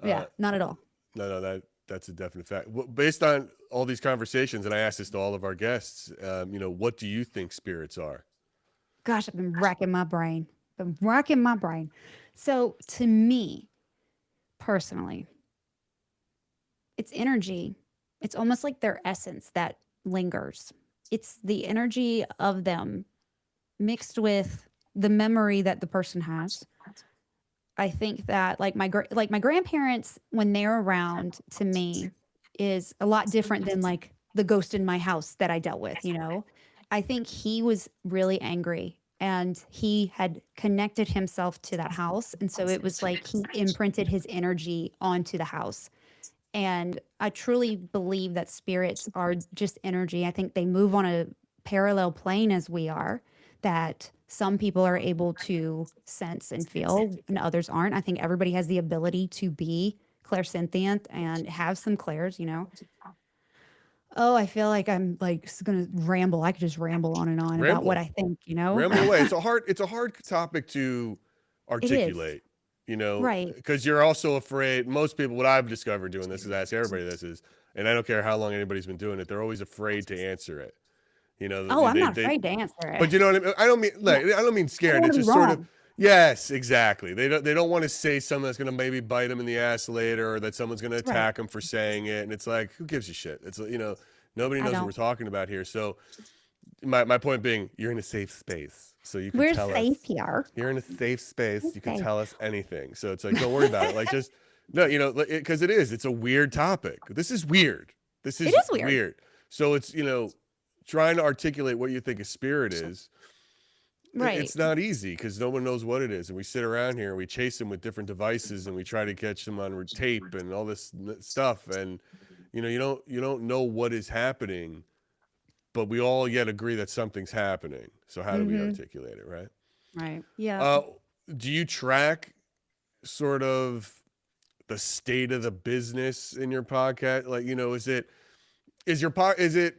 Yeah, not at all. No, that's a definite fact. Based on all these conversations, and I asked this to all of our guests, what do you think spirits are? Gosh, I've been racking my brain. So to me, personally, it's energy. It's almost like their essence that lingers. It's the energy of them mixed with the memory that the person has. I think that like my grandparents when they're around to me is a lot different than like the ghost in my house that I dealt with, I think he was really angry and he had connected himself to that house. And so it was like he imprinted his energy onto the house. And I truly believe that spirits are just energy. I think they move on a parallel plane as we are, that some people are able to sense and feel and others aren't. I think everybody has the ability to be clairsentient and have some clairs, Oh, I feel like I'm like gonna ramble. I could just ramble on and on about what I think, Ramble away. It's a hard topic to articulate. Right. because you're also afraid. Most people, what I've discovered doing this is I ask everybody this is, and I don't care how long anybody's been doing it, they're always afraid to answer it. Oh, I'm not They afraid to answer but it. you know what I mean? I don't mean Yeah. like, I don't mean I scared. don't want It's to be just sort of, wrong. yes, exactly. They don't want to say something that's going to maybe bite them in the ass later, or that someone's going to Right. attack them for saying it. And it's like, who gives a shit? It's, nobody I knows what don't. we're talking about here. So my point being, you're in a safe space. So you can We're tell safe us, here. you're in a safe space. We're You can safe. tell us anything. So it's like, don't worry about it. Like, just, no, because it's a weird topic. This is weird. This It is is weird. weird. So it's, trying to articulate what you think a spirit is. Right. It's not easy because no one knows what it is. And we sit around here and we chase them with different devices and we try to catch them on tape and all this stuff. And, you don't know what is happening, but we all yet agree that something's happening. So how do we articulate it, right? Right. Yeah. Do you track sort of the state of the business in your podcast? Like, is it,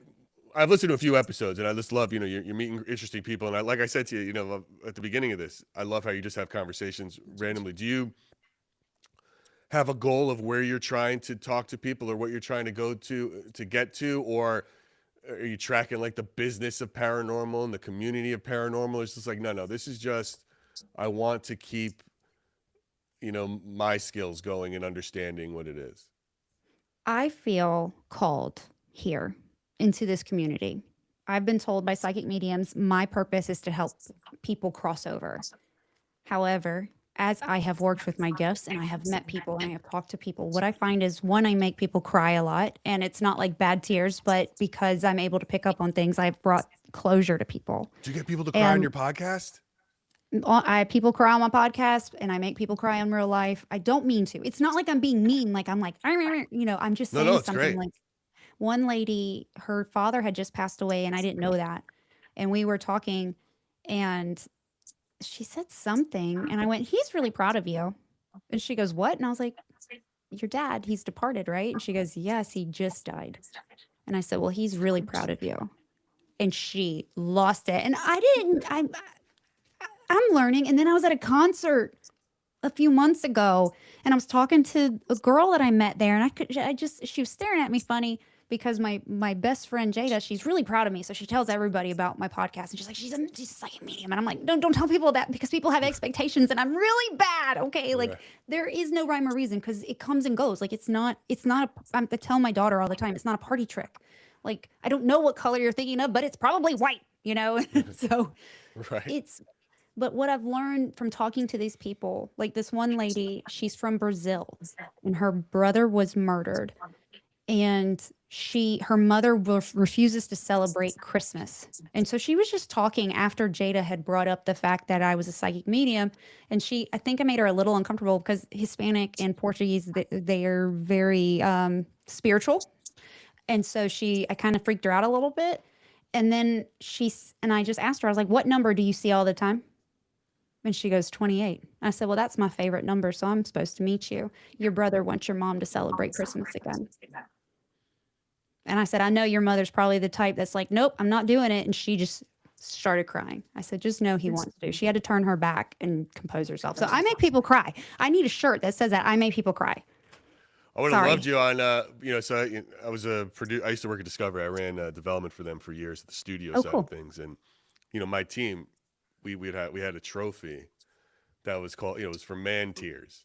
I've listened to a few episodes and I just love, you're meeting interesting people. And like I said to you, at the beginning of this, I love how you just have conversations randomly. Do you have a goal of where you're trying to talk to people or what you're trying to go to get to, or are you tracking like the business of paranormal and the community of paranormal? It's just like, no, this is just, I want to keep, my skills going and understanding what it is. I feel called here into this community. I've been told by psychic mediums, my purpose is to help people cross over. However, as I have worked with my gifts and I have met people and I have talked to people, what I find is, one, I make people cry a lot, and it's not like bad tears, but because I'm able to pick up on things, I've brought closure to people. Do you get people to cry on your podcast? People cry on my podcast and I make people cry in real life. I don't mean to. It's not like I'm being mean. Like I'm like, I'm just saying it's something great. like, one lady, her father had just passed away and I didn't know that. And we were talking and she said something and I went, he's really proud of you. And she goes, what? And I was like, your dad, he's departed, right? And she goes, yes, he just died. And I said, well, he's really proud of you. And she lost it. And I'm learning. And then I was at a concert a few months ago and I was talking to a girl that I met there, and she was staring at me funny because my best friend Jada, she's really proud of me. So she tells everybody about my podcast and she's like, she's a psychic medium. And I'm like, don't tell people that, because people have expectations and I'm really bad. Okay. Like there is no rhyme or reason because it comes and goes. Like I tell my daughter all the time, it's not a party trick. Like, I don't know what color you're thinking of, but it's probably white, So but what I've learned from talking to these people, like this one lady, she's from Brazil and her brother was murdered. And her mother refuses to celebrate Christmas. And so she was just talking after Jada had brought up the fact that I was a psychic medium. And I think I made her a little uncomfortable because Hispanic and Portuguese, they are very spiritual. And so I kind of freaked her out a little bit. And then I just asked her, I was like, what number do you see all the time? And she goes, 28. I said, well, that's my favorite number. So I'm supposed to meet you. Your brother wants your mom to celebrate Christmas again. And I said, I know your mother's probably the type that's like, nope, I'm not doing it. And she just started crying. I said, just know he wants to. She had to turn her back and compose herself. So I make people cry. I need a shirt that says that I make people cry. I would have loved you on, so I was a producer. I used to work at Discovery. I ran development for them for years, the studio side of things. And, my team, we had a trophy that was called, it was for man tears.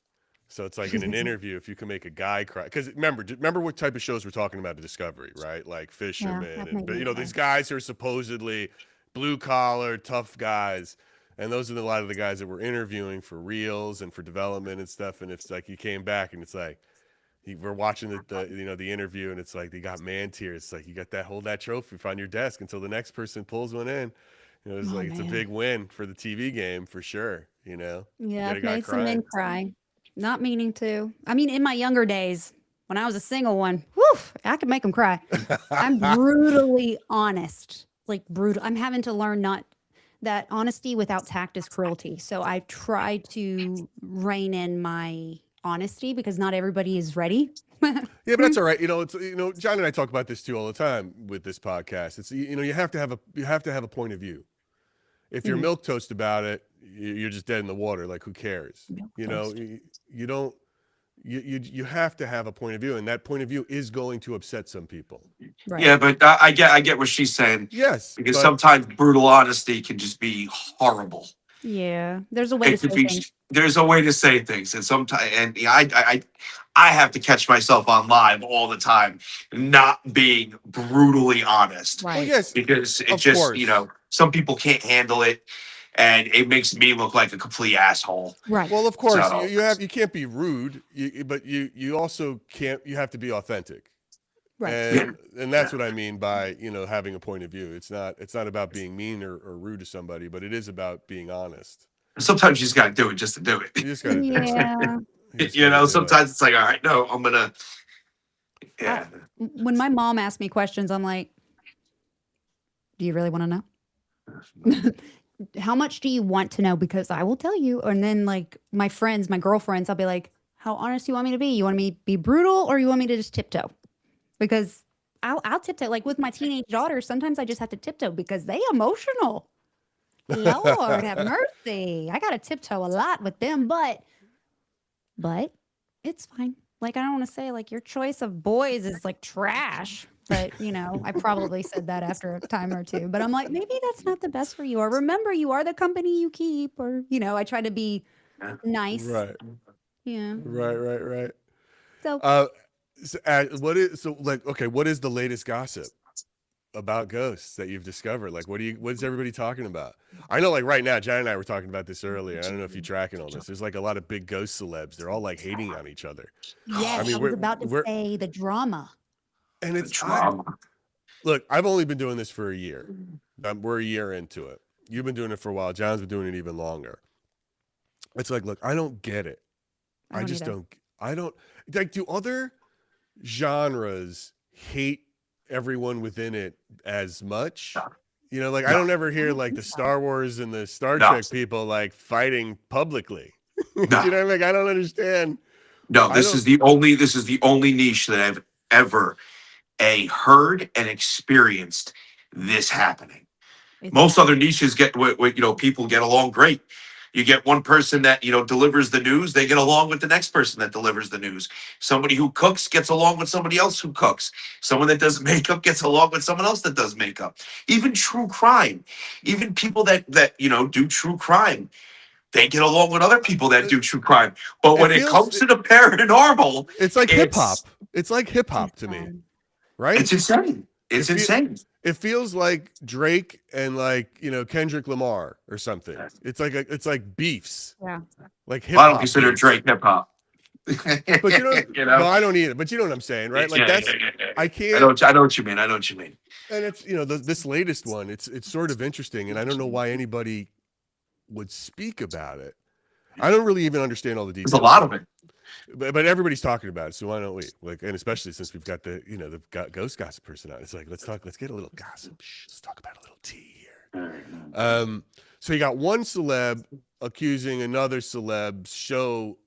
So it's like in an interview, if you can make a guy cry, because remember what type of shows we're talking about at Discovery, right? Like Fisherman, these guys who are supposedly blue collar, tough guys. And those are a lot of the guys that we're interviewing for reels and for development and stuff. And it's like, you came back and it's like, we're watching the interview and it's like, they got man tears. It's like, you got hold that trophy on your desk until the next person pulls one in. It's a big win for the TV game for sure. Yeah, I've made some men cry. Not meaning to. I mean, in my younger days, when I was a single one, I could make them cry. I'm brutally honest, like brutal. I'm having to learn that honesty without tact is cruelty. So I try to rein in my honesty because not everybody is ready. Yeah, but that's all right. It's John and I talk about this too all the time with this podcast. It's you have to have a point of view. If you're milquetoast about it, you're just dead in the water. Like, who cares? Milk You know, toast. you don't. You have to have a point of view, and that point of view is going to upset some people. Right. Yeah, but I get what she's saying, Yes, because but sometimes brutal honesty can just be horrible. Yeah. There's a way to It could say be. things. There's a way to say things, and sometimes, and yeah, I have to catch myself on live all the time, not being brutally honest, well, Right. yes, because it of just, course. some people can't handle it, and it makes me look like a complete asshole. Right. Well, of course, So you can't be rude, but you also can't. You have to be authentic. Right. yeah, And that's what I mean by having a point of view. It's not about being mean or rude to somebody, but it is about being honest. sometimes you just got to do it just to do You it. just got to do it. Yeah. You just got to do it. Sometimes it's like, all right, no, I'm gonna. I, Yeah, when my mom asks me questions, I'm like, do you really want to know? How much do you want to know? Because I will tell you. And then like my friends, my girlfriends, I'll be like, how honest you want me to be? You want me to be brutal or you want me to just tiptoe? Because I'll tiptoe. Like with my teenage daughters, sometimes I just have to tiptoe because they emotional. Lord have mercy. I gotta tiptoe a lot with them, but it's fine. Like I don't want to say like your choice of boys is like trash. But I probably said that after a time or two. But I'm like, maybe that's not the best for you. Or remember, you are the company you keep. Or I try to be nice. Right, Yeah. right. So What is the latest gossip about ghosts that you've discovered? Like, what's everybody talking about? I know, like right now, Jan and I were talking about this earlier. I don't know if you're tracking all this. There's like a lot of big ghost celebs. They're all like hating on each other. yes, I mean, I was about to say the drama. and the trauma. look, I've only been doing this for a year. We're a year into it. You've been doing it for a while. John's been doing it even longer. It's like, look, I don't get it. I just either. don't. I don't like. Do other genres hate everyone within it as much? Like I No. don't ever hear don't like think the so. Star Wars and the Star No. Trek people like fighting publicly. You know No, what I mean? Like, I don't understand. no. I This don't. is the only niche that I've ever heard and experienced this happening. It's Most bad. other niches get people get along great. You get one person that delivers the news, they get along with the next person that delivers the news. Somebody who cooks gets along with somebody else who cooks. Someone that does makeup gets along with someone else that does makeup. Even true crime, even people that do true crime, they get along with other people that do true crime. But It when it feels. comes to the paranormal, It's like hip hop. it's It's like hip Too hop to me, sad. right? it's insane. It It's feel, insane. it feels like Drake and like Kendrick Lamar or something. It's like beefs, Yeah. like hip I don't hop consider beefs. Drake hip hop. But well, know? I don't either. But you know what I'm saying, right? Like that's I I can't. I know what you mean. I know what you mean. And it's this latest one. It's sort of interesting, and I don't know why anybody would speak about it. I don't really even understand all the There's a details. lot of it. But everybody's talking about it, so why don't we? Like, and especially since we've got the ghost gossip person on. It's like let's get a little gossip. Shh, let's talk about a little tea here. So you got one celeb accusing another celeb's show.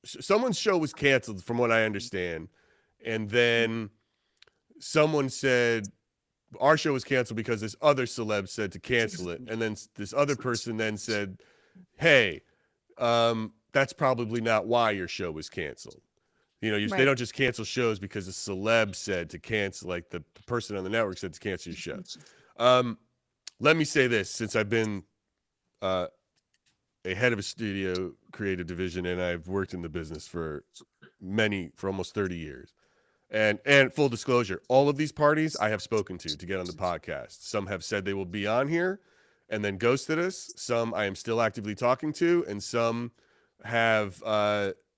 Someone's show was canceled, from what I understand, and then someone said our show was canceled because this other celeb said to cancel it, and then this other person then said, "Hey, that's probably not why your show was canceled." They Right. don't just cancel shows because a celeb said to cancel, like the person on the network said to cancel your show. Let me say this, since I've been a head of a studio creative division and I've worked in the business for almost 30 years. And full disclosure, all of these parties I have spoken to get on the podcast. Some have said they will be on here and then ghosted us. Some I am still actively talking to, and some have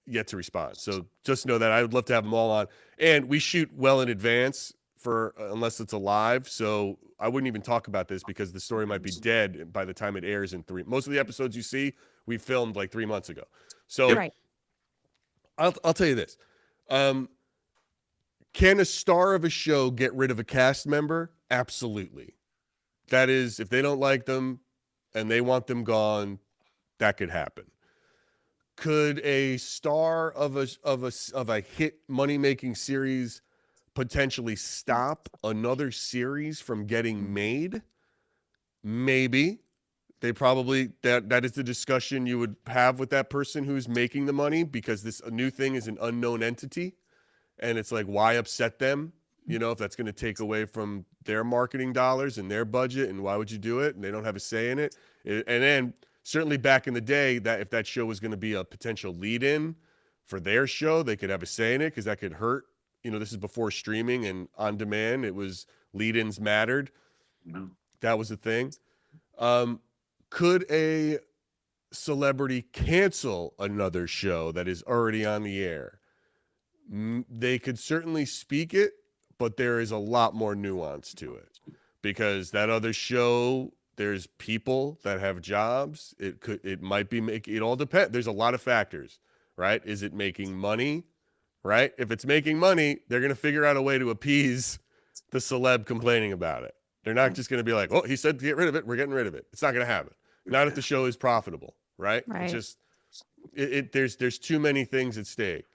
yet to respond. So just know that I would love to have them all on. And we shoot well in advance for unless it's a live. So I wouldn't even talk about this because the story might be dead by the time it airs in 3. Most of the episodes you see, we filmed like 3 months ago. So Right. I'll tell you this. Can a star of a show get rid of a cast member? Absolutely. That is, if they don't like them and they want them gone, that could happen. Could a star of a hit money-making series potentially stop another series from getting made? Maybe. They probably that is the discussion you would have with that person who's making the money, because this a new thing is an unknown entity, and it's like, why upset them? You know, if that's going to take away from their marketing dollars and their budget, and why would you do it? And they don't have a say in it. And then certainly back in the day, that if that show was going to be a potential lead-in for their show, they could have a say in it, because that could hurt. You know, this is before streaming and on demand. It was lead-ins mattered. That was the thing. Could a celebrity cancel another show that is already on the air? They could certainly speak it, but there is a lot more nuance to it, because that other show, there's people that have jobs. It might be it all depends. There's a lot of factors, right? Is it making money, right? If it's making money, they're going to figure out a way to appease the celeb complaining about it. They're not just going to be like, oh, he said to get rid of it, we're getting rid of it. It's not going to happen. Not if the show is profitable, right? Right. It's just there's too many things at stake.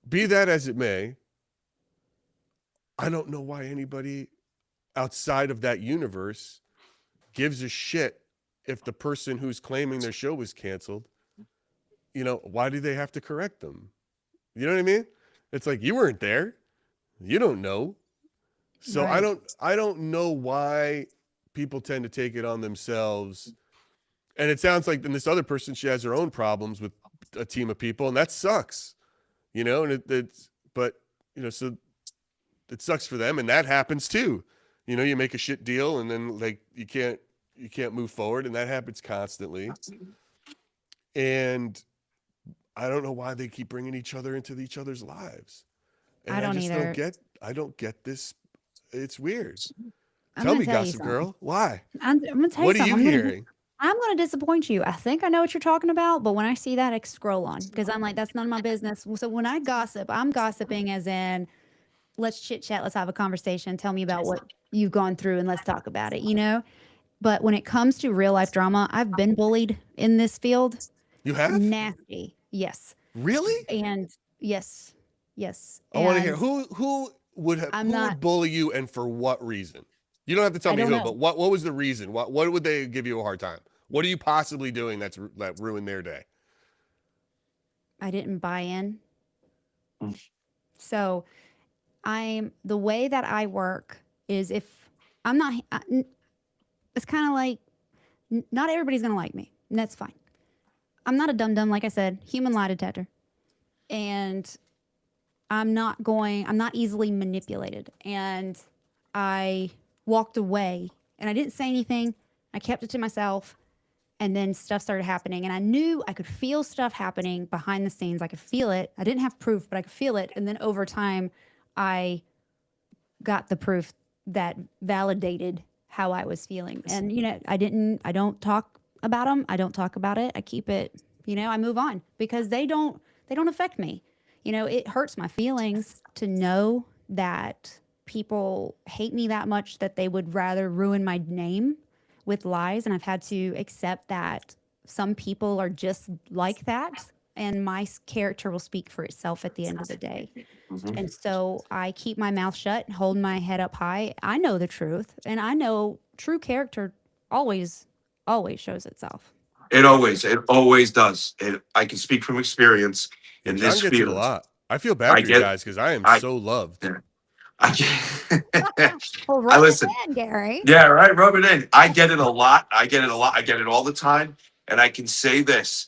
Be that as it may, I don't know why anybody outside of that universe gives a shit if the person who's claiming their show was canceled. You know, why do they have to correct them? You know what I mean? It's like, you weren't there. You don't know. So Right. I don't know why people tend to take it on themselves. And it sounds like then this other person, she has her own problems with a team of people, and that sucks. You know, and but you know, so it sucks for them, and that happens too. You know, you make a shit deal, and then like you can't move forward, and that happens constantly. And I don't know why they keep bringing each other into each other's lives. And I don't just either. I don't get this. It's weird. I'm Tell gonna me, tell you Gossip something. Girl, why? I'm gonna tell you What are something. you hearing? I'm gonna disappoint you. I think I know what you're talking about, but when I see that, I scroll on because I'm like, that's none of my business. So when I gossip, I'm gossiping as in, let's chit chat, let's have a conversation, tell me about what you've gone through, and let's talk about it. You know. But when it comes to real life drama, I've been bullied in this field. You have? Nasty, yes, Really? and yes, yes, I want to hear and who I'm who not. would bully you, and for what reason? You don't have to tell I me don't who, know. but what was the reason? What would they give you a hard time? What are you possibly doing that ruined their day? I didn't buy in. So I'm the way that I work is if I'm not, it's kind of like not everybody's gonna like me, and that's fine. I'm not a dum dum, like I said, human lie detector, and I'm not easily manipulated. And I walked away, and I didn't say anything. I kept it to myself, and then stuff started happening, and I knew I could feel stuff happening behind the scenes. I could feel it. I didn't have proof, but I could feel it. And then over time, I got the proof that validated how I was feeling. And I don't talk about them. I don't talk about it. I keep it, I move on because they don't affect me. It hurts my feelings to know that people hate me that much that they would rather ruin my name with lies, and I've had to accept that some people are just like that, and my character will speak for itself at the end of the day. And so I keep my mouth shut, hold my head up high. I know the truth, and I know true character always, always shows itself. It always does. I can speak from experience Yeah, in John this gets it a field. lot. I feel bad I for you get, guys because I am I, so loved. I get, Well, I rub it listen. in, Gary. Yeah, right. Rub it in. I get it a lot. I get it a lot. I get it all the time. And I can say this: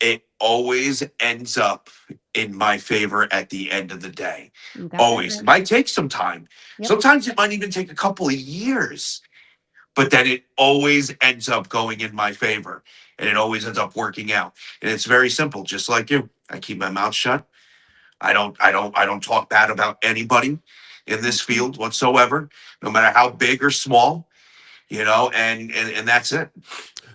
it always ends up in my favor at the end of the day. You got that Always. It right. might take some time. Yep. Sometimes it might even take a couple of years, but then it always ends up going in my favor, and it always ends up working out. And it's very simple, just like you. I keep my mouth shut. I don't talk bad about anybody in this Mhm. field whatsoever, no matter how big or small, and that's it.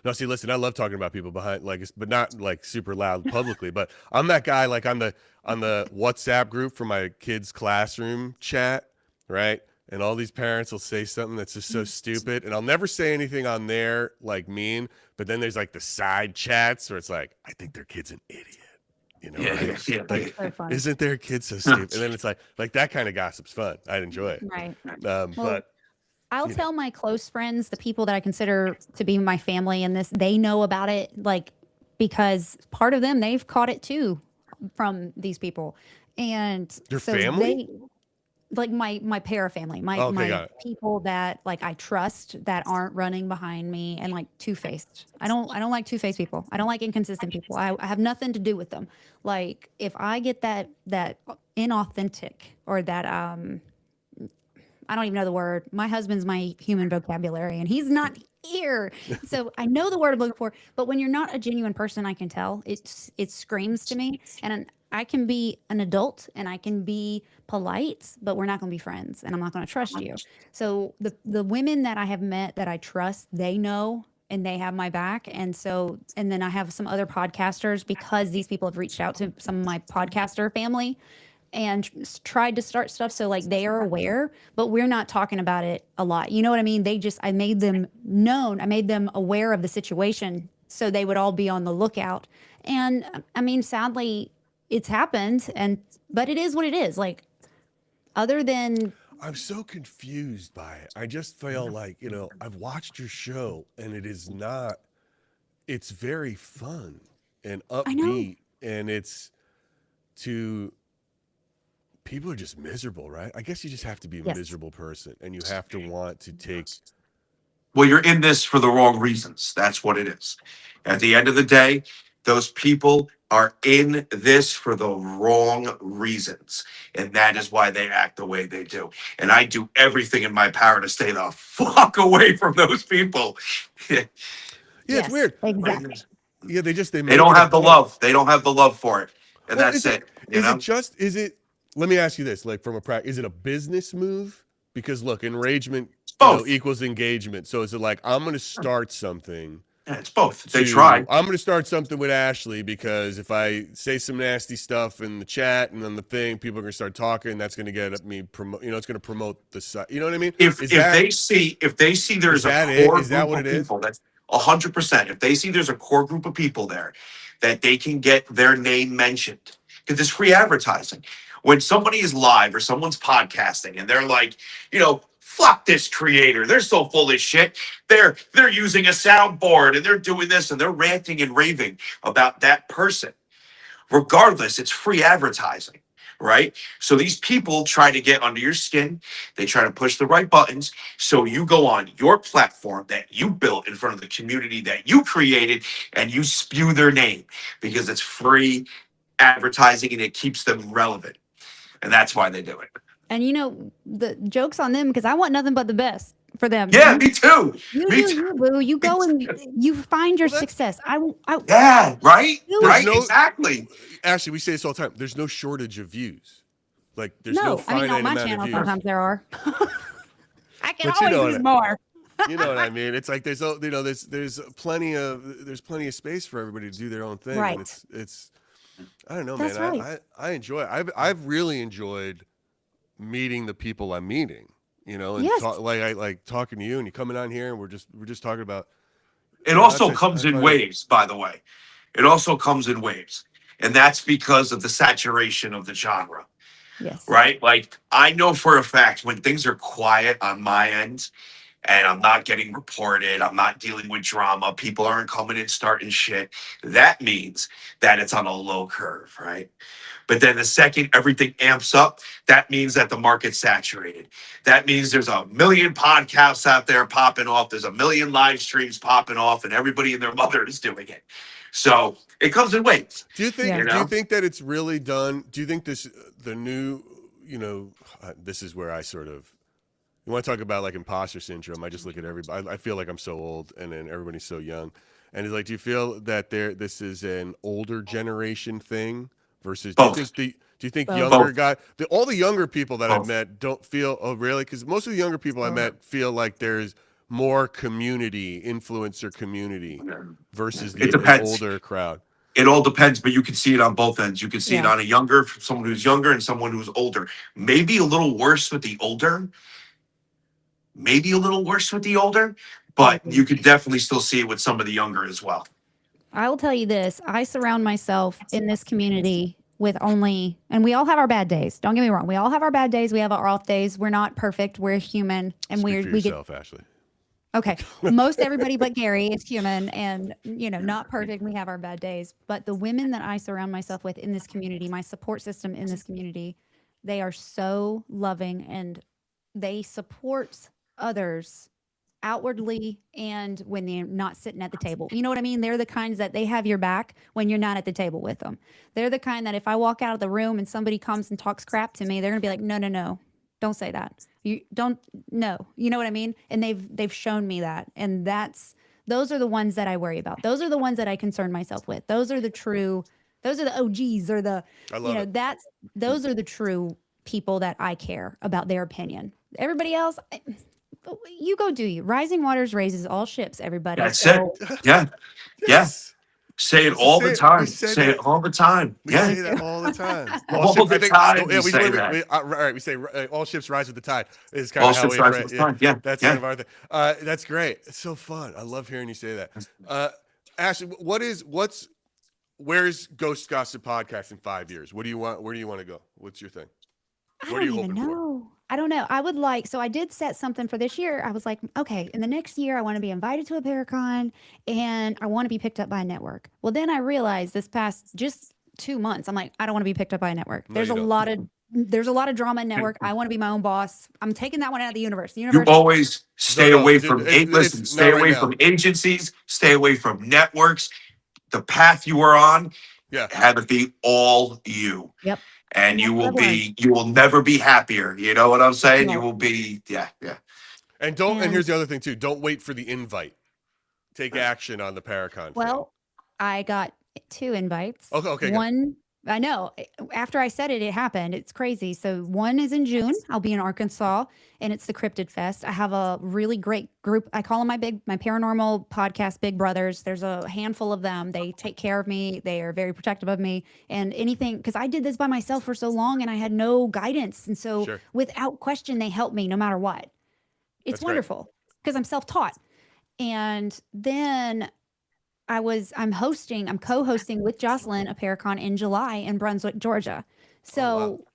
No, see, listen, I love talking about people behind, like, but not like super loud publicly. But I'm that guy, like on the WhatsApp group for my kids' classroom chat, right? And all these parents will say something that's just so stupid, and I'll never say anything on there like mean. But then there's like the side chats where it's like, I think their kid's an idiot, Yeah, right? yeah, Like, So fun. isn't their kid so stupid? And then it's like that kind of gossip's fun. I'd enjoy it. Right. But Well, I'll you know. tell my close friends, the people that I consider to be my family in this, they know about it, like, because part of them, they've caught it too from these people. And Your so family? like my para family, Okay, my got it. people that like I trust that aren't running behind me and like two-faced. I don't like two-faced people. I don't like inconsistent people. I have nothing to do with them. Like if I get that inauthentic or that I don't even know the word. My husband's my human vocabulary and he's not here. So I know the word I'm looking for, but when you're not a genuine person, I can tell. It screams to me. And I can be an adult and I can be polite, but we're not going to be friends and I'm not going to trust you. So the women that I have met that I trust, they know and they have my back. And so and then I have some other podcasters because these people have reached out to some of my podcaster family and tried to start stuff so like they are aware, but we're not talking about it a lot. You know what I mean? I made them known, I made them aware of the situation so they would all be on the lookout. And I mean, sadly, it's happened, and but it is what it is. Like other than I'm so confused by it. I just feel like, I've watched your show and it is not, it's very fun and I know. upbeat, and it's to people are just miserable, right? I guess you just have to be a Yes. miserable person and you have to want to take. Well, you're in this for the wrong reasons. That's what it is. At the end of the day, those people are in this for the wrong reasons. And that is why they act the way they do. And I do everything in my power to stay the fuck away from those people. Yeah, it's Yes, weird. exactly. Yeah, they They make don't it a have the point. love. They don't have the love for it. And Well, that's it. is it, let me ask you this, like from a practice, is it a business move? Because look, enragement, It's both. equals engagement. So is it like, I'm going to start something Yeah, it's both. They try. I'm going to start something with Ashley because if I say some nasty stuff in the chat and on the thing, people are going to start talking. That's going to get me promote. It's going to promote the site. You know what I mean? If they see there's a that it? core Is that group what of it is? people, that's 100%. If they see there's a core group of people there that they can get their name mentioned, because it's free advertising. When somebody is live or someone's podcasting and they're like, fuck this creator, they're so full of shit. They're using a soundboard and they're doing this and they're ranting and raving about that person. Regardless, it's free advertising, right? So these people try to get under your skin. They try to push the right buttons. So you go on your platform that you built in front of the community that you created and you spew their name because it's free advertising and it keeps them relevant. And that's why they do it. And the joke's on them because I want nothing but the best for them. Yeah, me too. You Me do too. you, boo. You go and you find your success. Yeah, right? Do Right? it. Exactly. Ashley, we say this all the time. There's no shortage of views. Like there's no No, I mean finite on my amount channel of views. sometimes there are. I can But you always know use what more. You know what I mean? It's like there's plenty of space for everybody to do their own thing. Right. And it's I don't know, That's man. right. I enjoy it. I've really enjoyed meeting the people I'm meeting. And Yes. I like talking to you and you coming on here and we're just talking about. It also comes in waves, by the way. It also comes in waves. And that's because of the saturation of the genre, Yes. right? Like, I know for a fact when things are quiet on my end and I'm not getting reported, I'm not dealing with drama, people aren't coming in starting shit, that means that it's on a low curve, right? But then the second everything amps up, that means that the market's saturated. That means there's a million podcasts out there popping off. There's a million live streams popping off, and everybody and their mother is doing it. So it comes in waves. Do you think? Yeah. Do you think that it's really done? Do you think the new? This is where I sort of. You want to talk about like imposter syndrome? I just look at everybody. I feel like I'm so old, and then everybody's so young. And it's like, do you feel that this is an older generation thing versus? Both. Do you think Both. younger guy? All the younger people that I've Both. met don't feel. Oh, really? Because most of the younger people I met feel like there's more community, influencer community, versus It the depends. older crowd. It all depends, but you can see it on both ends. You can see it Yeah. on someone who's younger and someone who's older. Maybe a little worse with the older. But you could definitely still see it with some of the younger as well. I will tell you this. I surround myself in this community with only, and we all have our bad days. Don't get me wrong. We all have our bad days. We have our off days. We're not perfect. We're human, and Speak for we get yourself, Ashley. okay. Most everybody but Gary is human, and not perfect. We have our bad days. But the women that I surround myself with in this community, my support system in this community, they are so loving, and they support others outwardly and when they're not sitting at the table. You know what I mean? They're the kinds that they have your back when you're not at the table with them. They're the kind that if I walk out of the room and somebody comes and talks crap to me, they're going to be like, no, no, no, don't say that. You don't know. You know what I mean? And they've shown me that. And those are the ones that I worry about. Those are the ones that I concern myself with. Those are the OGs, or I love it. those are the true people that I care about their opinion. Everybody else, you go do you. Rising waters raises all ships, everybody. That's it. Yeah. Yes. Say it Let's all say the it. time. We say Say that. it all the time. We Yeah. say that all the time. All the time we we say that. right. We say all ships rise with the tide. Is kind All of how ships we rise phrase- with the tide. Yeah. That's Yeah. kind of our thing. That's great. It's so fun. I love hearing you say that. Ashley, where's Ghost Gossip Podcast in 5 years? What do you want? Where do you want to go? What's your thing? I What are don't you even hoping for? know. I don't know. I would like, so I did set something for this year. I was like, okay, in the next year, I want to be invited to a Paracon and I want to be picked up by a network. Well, then I realized this past just 2 months, I'm like, I don't want to be picked up by a network. No, There's you a don't. lot of drama in network. I want to be my own boss. I'm taking that one out of the universe. The You universe. always stay No, away dude, from listen, it's stay not right away now. from agencies, stay away from networks. The path you are on, Yeah. have it be all you. Yep. And And you that's will what I've learned. you will never be happier. You know what I'm saying? You No. will be, yeah. And here's the other thing too. Don't wait for the invite. Take action on the Paracon thing. Well, I got 2 invites. Okay, good. One, I know. After I said it, it happened. It's crazy. So one is in June. I'll be in Arkansas, and it's the Cryptid Fest. I have a really great group. I call them my paranormal podcast big brothers. There's a handful of them. They take care of me. They are very protective of me. And anything, because I did this by myself for so long, and I had no guidance. And so Sure. without question, they help me no matter what. It's That's great. wonderful because I'm self-taught. And then I'm co-hosting with Jocelyn a Paracon in July in Brunswick, Georgia. So,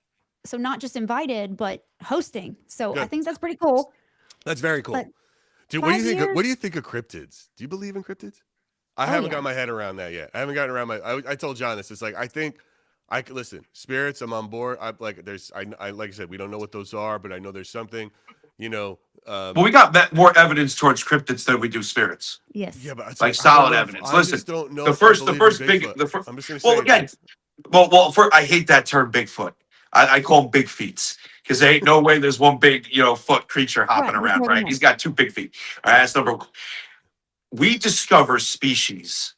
so not just invited, but hosting. So I Good. think that's pretty cool. That's very cool. But Dude, what do 5 you think? years? What do you think of cryptids? Do you believe in cryptids? I haven't got my head around that yet. I haven't gotten around I told John this. It's like I think I could listen. Spirits, I'm on board. I like I said, we don't know what those are, but I know there's something. Well, we got more evidence towards cryptids than we do spirits. Yes. Yeah, but it's Like I solid don't know if- evidence. I Listen, just don't know the if I first believe in big, Bigfoot. the first. I'm just gonna say Well, again, I hate that term Bigfoot. I call them big feets because there ain't no way there's one big, foot creature hopping Right, around, more than right? one. He's got 2 big feet. All right, that's number 1. We discover species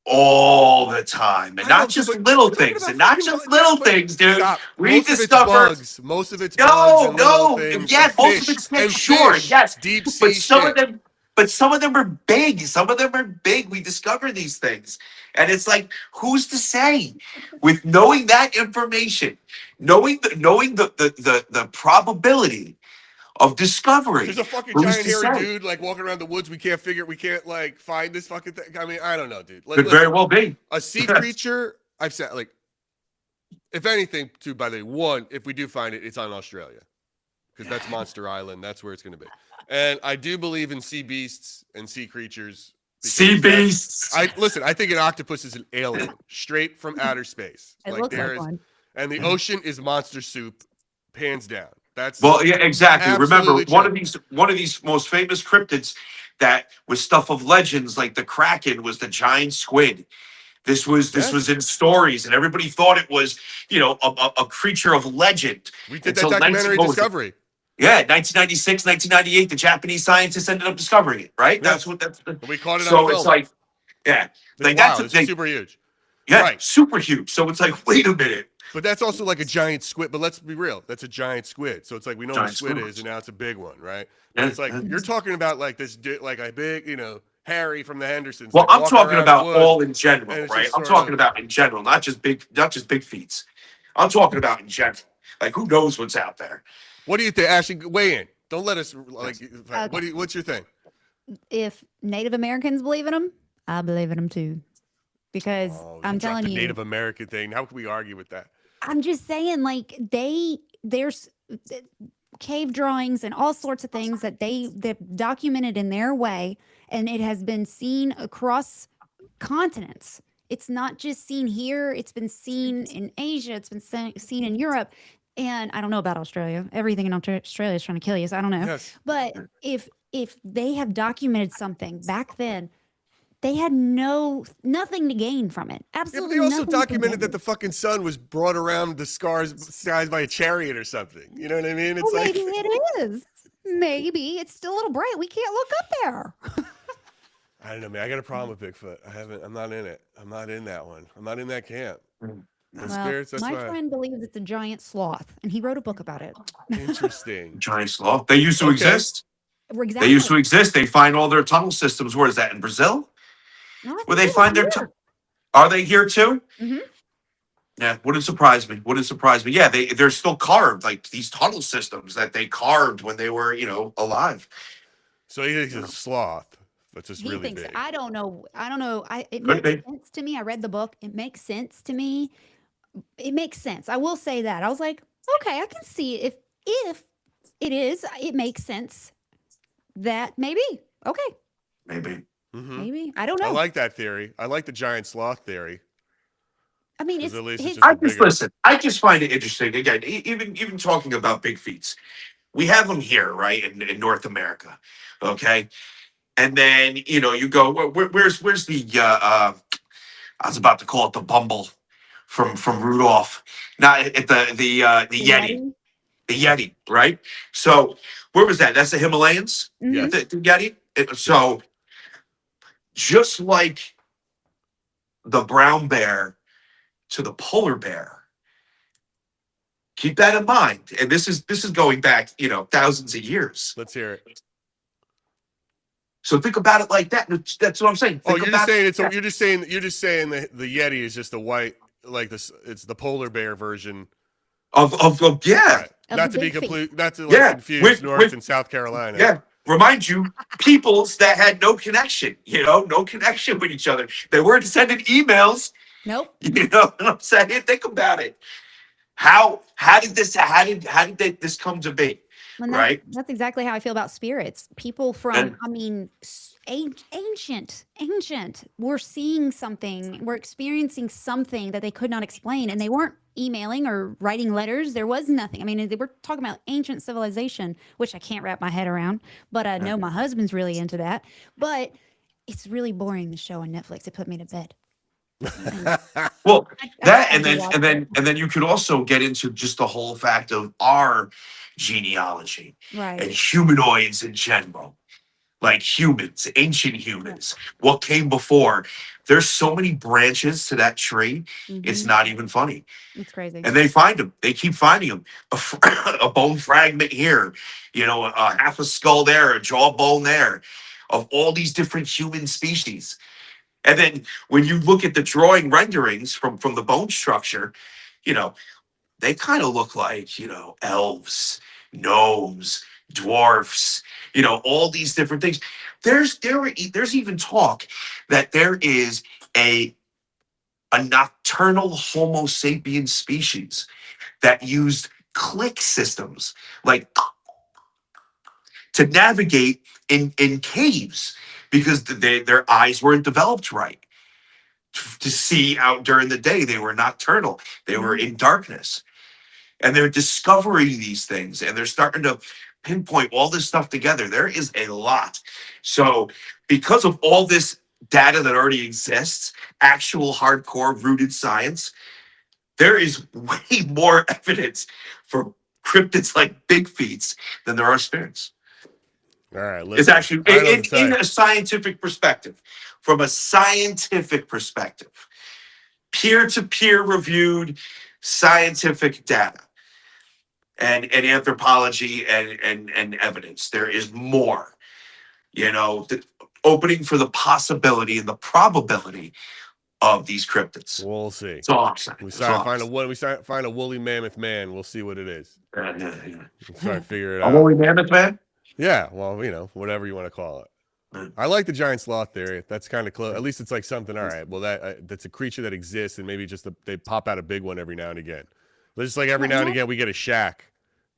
all the time, and I not know, just but little we're talking things, about and not fucking just bugs. little But things, dude. stop. We Most discover. Most of it's bugs and little things. Yeah, and most of fish, it's and sure, fish. yes, Deep sea but some shit. of them. But some of them are big. Some of them are big. We discover these things, and it's like, who's to say? With knowing that information, knowing the probability of discovery, There's a fucking who's giant to hairy say? dude like walking around the woods. We can't like find this fucking thing. I mean, I don't know, dude. Could very well be. A sea creature. I've said like, if anything, too. By the way, one, if we do find it, it's on Australia, because that's Monster Island. That's where it's going to be. And I do believe in sea beasts and sea creatures. Sea beasts. I think an octopus is an alien straight from outer space. It looks like one. And the ocean is monster soup, hands down. That's Well, yeah, exactly. Remember, absolutely one of these most famous cryptids that was stuff of legends, like the Kraken, was the giant squid. This was in stories, and everybody thought it was, a creature of legend. We did Until that documentary 19 Discovery. Yeah, 1996, 1998, the Japanese scientists ended up discovering it, right? Yeah. We caught it on film. It's like, yeah. It's Like wild. that's It's super huge. Yeah, Right. super huge. So it's like, wait a minute. But that's also like a giant squid. But let's be real. That's a giant squid. So it's like we know what a Giant squid squid. is, and now it's a big one, right? But Yeah, it's like yeah. you're talking about like this, like a big, Harry from the Hendersons. Well, like, I'm walking talking around about the woods. all in general, and it's right? just I'm sort of- talking about in general, not just big feats. I'm talking about in general. Like, who knows what's out there? What do you think, Ashley? Weigh in. Don't let us like. What's your thing? If Native Americans believe in them, I believe in them too. because Oh, I'm you dropped telling the you, Native American thing. How can we argue with that? I'm just saying, like there's cave drawings and all sorts of things that they've documented in their way, and it has been seen across continents. It's not just seen here, it's been seen in Asia, it's been seen in Europe. And I don't know about Australia. Everything in Australia is trying to kill you, so I don't know. Yes. But if they have documented something back then, they had nothing to gain from it. Yeah, but Absolutely they also nothing to documented gain. that the fucking sun was brought around the skies by a chariot or something. You know what I mean? Well, It's like maybe it is. Maybe it's still a little bright. We can't look up there. I don't know, man. I got a problem with Bigfoot. I'm not in it. I'm not in that one. I'm not in that camp. The Well, spirits. That's my why. friend believes it's a giant sloth, and he wrote a book about it. Interesting. Giant sloth. They used to Okay. exist. Exactly. They used to exist. They find all their tunnel systems. Where is that, in Brazil? No, I Where think they they're find their here. are they here too? Mhm. Yeah, wouldn't surprise me. Wouldn't surprise me. Yeah, they're still carved, like these tunnel systems that they carved when they were, alive. So he thinks it's a sloth. That's just He really thinks big. I don't know. I don't know. It Could makes be. sense to me. I read the book. It makes sense to me. It makes sense. I will say that. I was like, okay, I can see if it is. It makes sense that maybe. Okay, Maybe. Mm-hmm. maybe. I don't I know. like that theory. I like the giant sloth theory. I mean, 'Cause it's at least his. it's just a bigger. Listen. I just find it interesting. Again, even talking about big feats, we have them here, right, in North America. Okay, and then you go, where's the I was about to call it the Bumble from Rudolph, not at the Yeti. Yeti. The Yeti, right? So where was that? That's the Himalayas. Mhm. Yes. The Yeti. So just like the brown bear to the polar bear, keep that in mind. And this is going back, thousands of years. Let's hear it. So think about it like that. That's what I'm saying. Oh, Think you're just about saying it it's. like You're just saying the Yeti is just a white, like this. It's the polar bear version. of yeah, Right. Of Not the to be big feet. complete. Not to yeah, confuse North and South Carolina. yeah. Remind you, peoples that had no connection, no connection with each other. They weren't sending emails. Nope. You know what I'm saying? Think about it. How did this come to be? And Right? that's exactly how I feel about spirits. People from, And I mean, ancient, were seeing something, were experiencing something that they could not explain, and they weren't emailing or writing letters. There was nothing. I mean, they were talking about ancient civilization, which I can't wrap my head around, but I know my husband's really into that. But it's really boring, the show on Netflix. It put me to bed. well, I that tried and to then watch and then it. and then you could also get into just the whole fact of our genealogy and Right. humanoids in general. Like humans, ancient humans, what came before. There's so many branches to that tree. It's Mhm. not even funny. It's crazy. And they find them. They keep finding them. A bone fragment here, a half a skull there, a jawbone there, of all these different human species. And then when you look at the drawing renderings from the bone structure, you know, they kind of look like, elves, gnomes, dwarfs, all these different things. There's even talk that there is a nocturnal Homo sapiens species that used click systems, like to navigate in caves because their eyes weren't developed right to see out during the day. They were nocturnal. They were in darkness. And they're discovering these things and they're starting to pinpoint all this stuff together. There is a lot. So because of all this data that already exists, actual hardcore rooted science, there is way more evidence for cryptids like big feats than there are spirits. All right, It's listen. actually I don't know what to tell in you. a scientific perspective, from a scientific perspective, peer-to-peer reviewed scientific data and anthropology and evidence. There is more, opening for the possibility and the probability of these cryptids. We'll see. That's all I'm saying. We That's all I'm find a woolly mammoth man. We'll see what it is. saying. We'll try to figure it A out. woolly mammoth man? Yeah, well, whatever you want to call it. I like the giant sloth theory. That's kind of close. At least it's like something. All right. Well, that's a creature that exists, and maybe just they pop out a big one every now and again. Just like every now and again, we get a Shaq.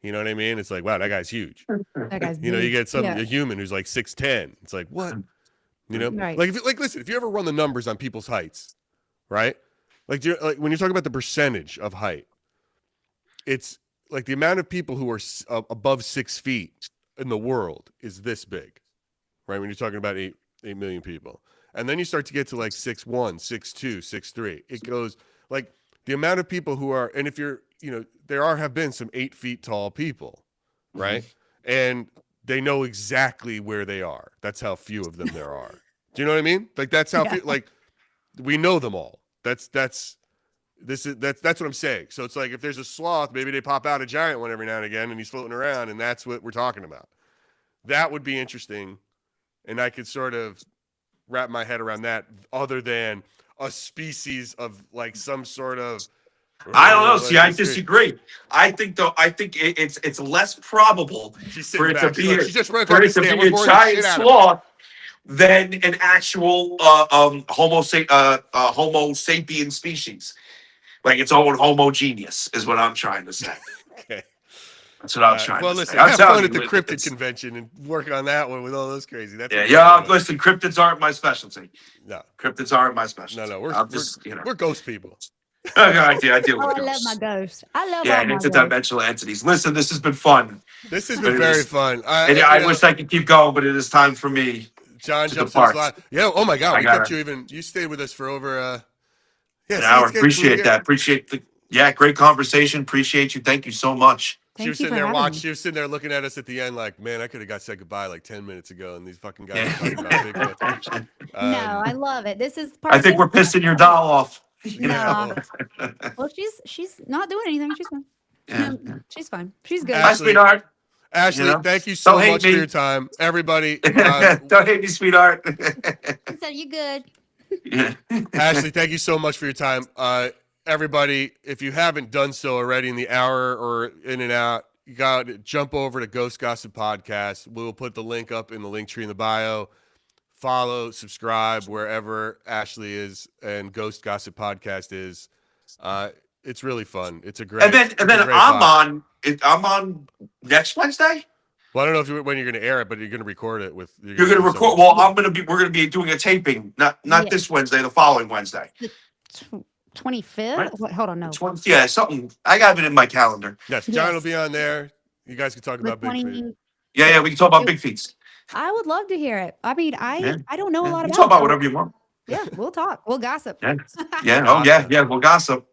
You know what I mean? It's like, wow, that guy's huge. That guy's You know, you big. get a human who's like 6'10". It's like, what? You know, Right. like listen, if you ever run the numbers on people's heights, right? Like when you talk about the percentage of height, it's like the amount of people who are above 6 feet in the world is this big, right? When you're talking about 8 million people, and then you start to get to like 6'1", 6'2", 6'3". It goes like the amount of people who are, and if you're, you know, have been some 8 feet tall people, right? And they know exactly where they are. That's how few of them there are. Do you know what I mean? Like that's how like we know them all. That's what I'm saying. So it's like if there's a sloth, maybe they pop out a giant one every now and again, and he's floating around, and that's what we're talking about. That would be interesting, and I could sort of wrap my head around that. Other than a species of like some sort of. I don't know. See, I disagree. I think it's less probable for it to be a giant sloth than an actual Homo sapien species, like its own homogeneous, is what I'm trying to say. Okay. That's what I'm trying to listen, say. Have fun at the cryptid convention and work on that one with all those crazy. That's listen, cryptids aren't my specialty. No. Cryptids aren't my specialty. No, we're ghost people. I deal with I love my ghosts. I love and interdimensional entities. Listen, this has been fun. This has been very fun. I wish I could keep going, but it is time for me. John jumps in his line. Yeah. Oh my God. You stayed with us for over an hour. Appreciate that. Appreciate great conversation. Appreciate you. Thank you so much. She was sitting there watching. She was sitting there looking at us at the end, like, man, I could have said goodbye like 10 minutes ago, and these fucking guys are talking about Bigfoot. No, I love it. This is. I think we're pissing your doll off. No. Well, she's not doing anything. She's fine. Yeah. She's fine. She's good. Hi, sweetheart. Ashley, thank you so much for your time. Everybody. Don't hate me, sweetheart. He said, you good. Ashley, thank you so much for your time. Everybody, if you haven't done so already in the hour or in and out, you got to jump over to Ghost Gossip Podcast. We'll put the link up in the link tree in the bio. Follow, subscribe wherever Ashley is and Ghost Gossip Podcast is. It's really fun. It's a great. And then I'm on next Wednesday. Well, I don't know when you're going to air it, but you're going to record it with. You're going to record. Well, we're going to be doing a taping, not this Wednesday, the following Wednesday. 25th? Right? Hold on, no. Something. I got it in my calendar. Yes, John will be on there. You guys can talk about big feet. Yeah, we can talk about big feet. I would love to hear it. I mean, I don't know a lot about. Talk about whatever you want. Yeah, we'll talk. We'll gossip. Yeah. We'll gossip.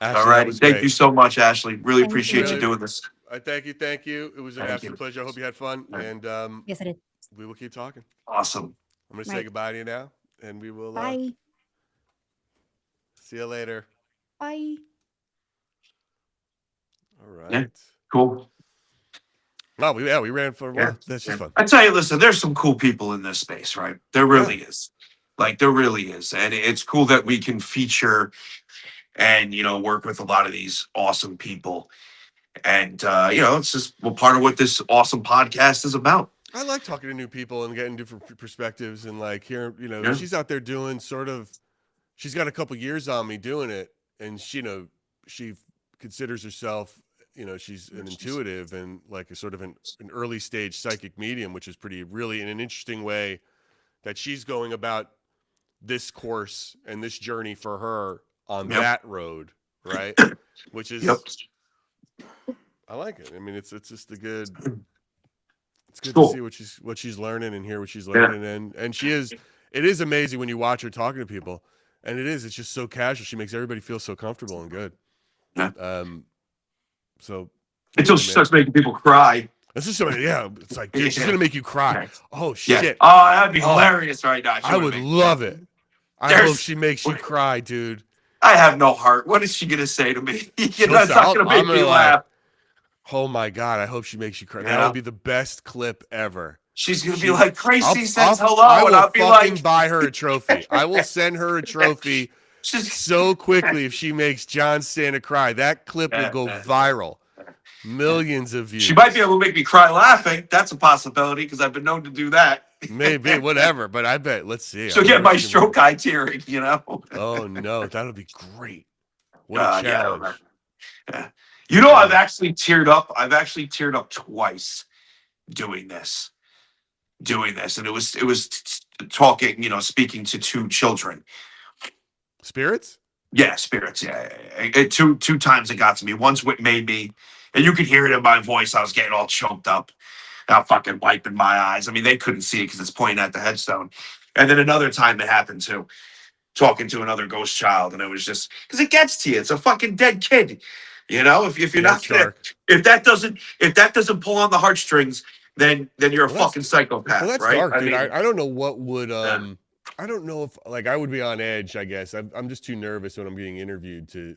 Ashley, all right. Thank you so much, Ashley. Really appreciate you doing this. Thank you. It was an absolute pleasure. I hope you had fun. And yes, I did. We will keep talking. Awesome. I'm going to say goodbye to you now, and we will. Bye. See you later. Bye. All right. Yeah, cool. No, we ran for a while. That's just fun. I tell you, listen, there's some cool people in this space, right? There really is. Like, there really is. And it's cool that we can feature and, work with a lot of these awesome people. And, it's just part of what this awesome podcast is about. I like talking to new people and getting different perspectives and like hearing, she's out there doing she's got a couple years on me doing it. And she considers herself, she's an intuitive and like a sort of an early stage psychic medium, which is really in an interesting way that she's going about this course and this journey for her on that road. Right. Which is, I like it. I mean, it's just it's good to see what she's learning and hear what she's learning. And it is amazing when you watch her talking to people, and it's just so casual. She makes everybody feel so comfortable and good. Yeah. So until she starts making people cry. This is something, it's like, dude, she's gonna make you cry. Oh shit! Yeah. Oh, that'd be hilarious right now. I would love it. I hope she makes you cry, dude. I have no heart. What is she gonna say to me? It's not gonna make me laugh. Oh my God! I hope she makes you cry. That would be the best clip ever. She's gonna be like, Tracy says hello, and I'll be like, buy her a trophy. I will send her a trophy so quickly if she makes John Santa cry. That clip will go viral. Millions of views. She might be able to make me cry laughing. That's a possibility because I've been known to do that. Maybe, whatever. But I bet. Let's see. So get my stroke eye tearing, you know? Oh, no. That'll be great. What a challenge. Yeah. You know, I've actually teared up. I've actually teared up twice doing this. And it was talking, speaking to two children. Spirits? Yeah, spirits. Yeah. Two times it got to me. Once what made me, and you could hear it in my voice. I was getting all choked up. I'm fucking wiping my eyes. I mean, they couldn't see it because it's pointing at the headstone. And then another time it happened too, talking to another ghost child, and it was just because it gets to you. It's a fucking dead kid. If you're not gonna, if that doesn't pull on the heartstrings, then you're a fucking psychopath. Well, that's right? dark, dude. I don't know what would I don't know if I would be on edge. I guess I'm just too nervous when I'm being interviewed to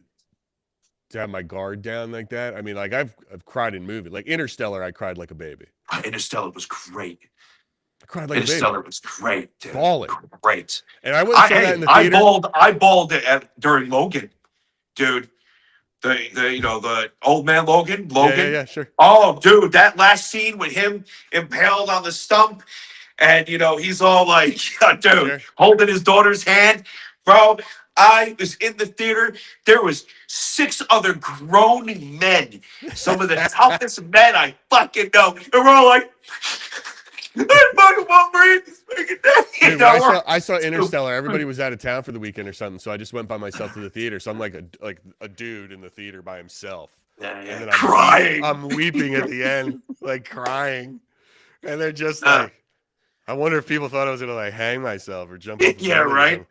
have my guard down like that. I mean, like I've cried in movies, like Interstellar. I cried like a baby. Interstellar was great. I cried like Interstellar a baby. was great, dude. Bawling. Great. And I went and saw that in the theater. I bawled during Logan, dude. The old man Logan. Yeah, sure. Oh, dude, that last scene with him impaled on the stump, and he's all like, dude, holding his daughter's hand, bro. I was in the theater. There was 6 other grown men, some of the toughest men I fucking know, and we're all like, I fucking won't breathe this fucking day. Dude, I saw Interstellar. Everybody was out of town for the weekend or something, so I just went by myself to the theater. So I'm like a dude in the theater by himself. And then crying. I'm weeping at the end, like crying, and they're just like. I wonder if people thought I was gonna like hang myself or jump off the yeah, right.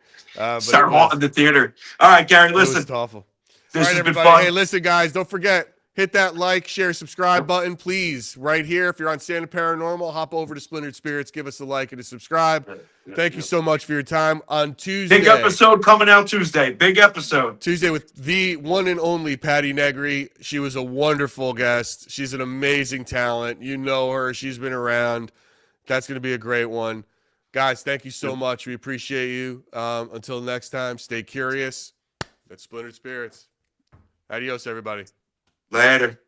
Start haunting the theater. All right, Gary, listen. It was awful. This has been fun. Hey, listen, guys, don't forget, hit that like, share, subscribe button, please. Right here. If you're on Stand Up Paranormal, hop over to Splintered Spirits, give us a like and a subscribe. Thank you so much for your time on Tuesday. Big episode coming out Tuesday. Big episode. Tuesday with the one and only Patty Negri. She was a wonderful guest. She's an amazing talent. You know her. She's been around. That's going to be a great one. Guys, thank you so much. We appreciate you. Until next time, stay curious. That's Splintered Spirits. Adios, everybody. Later.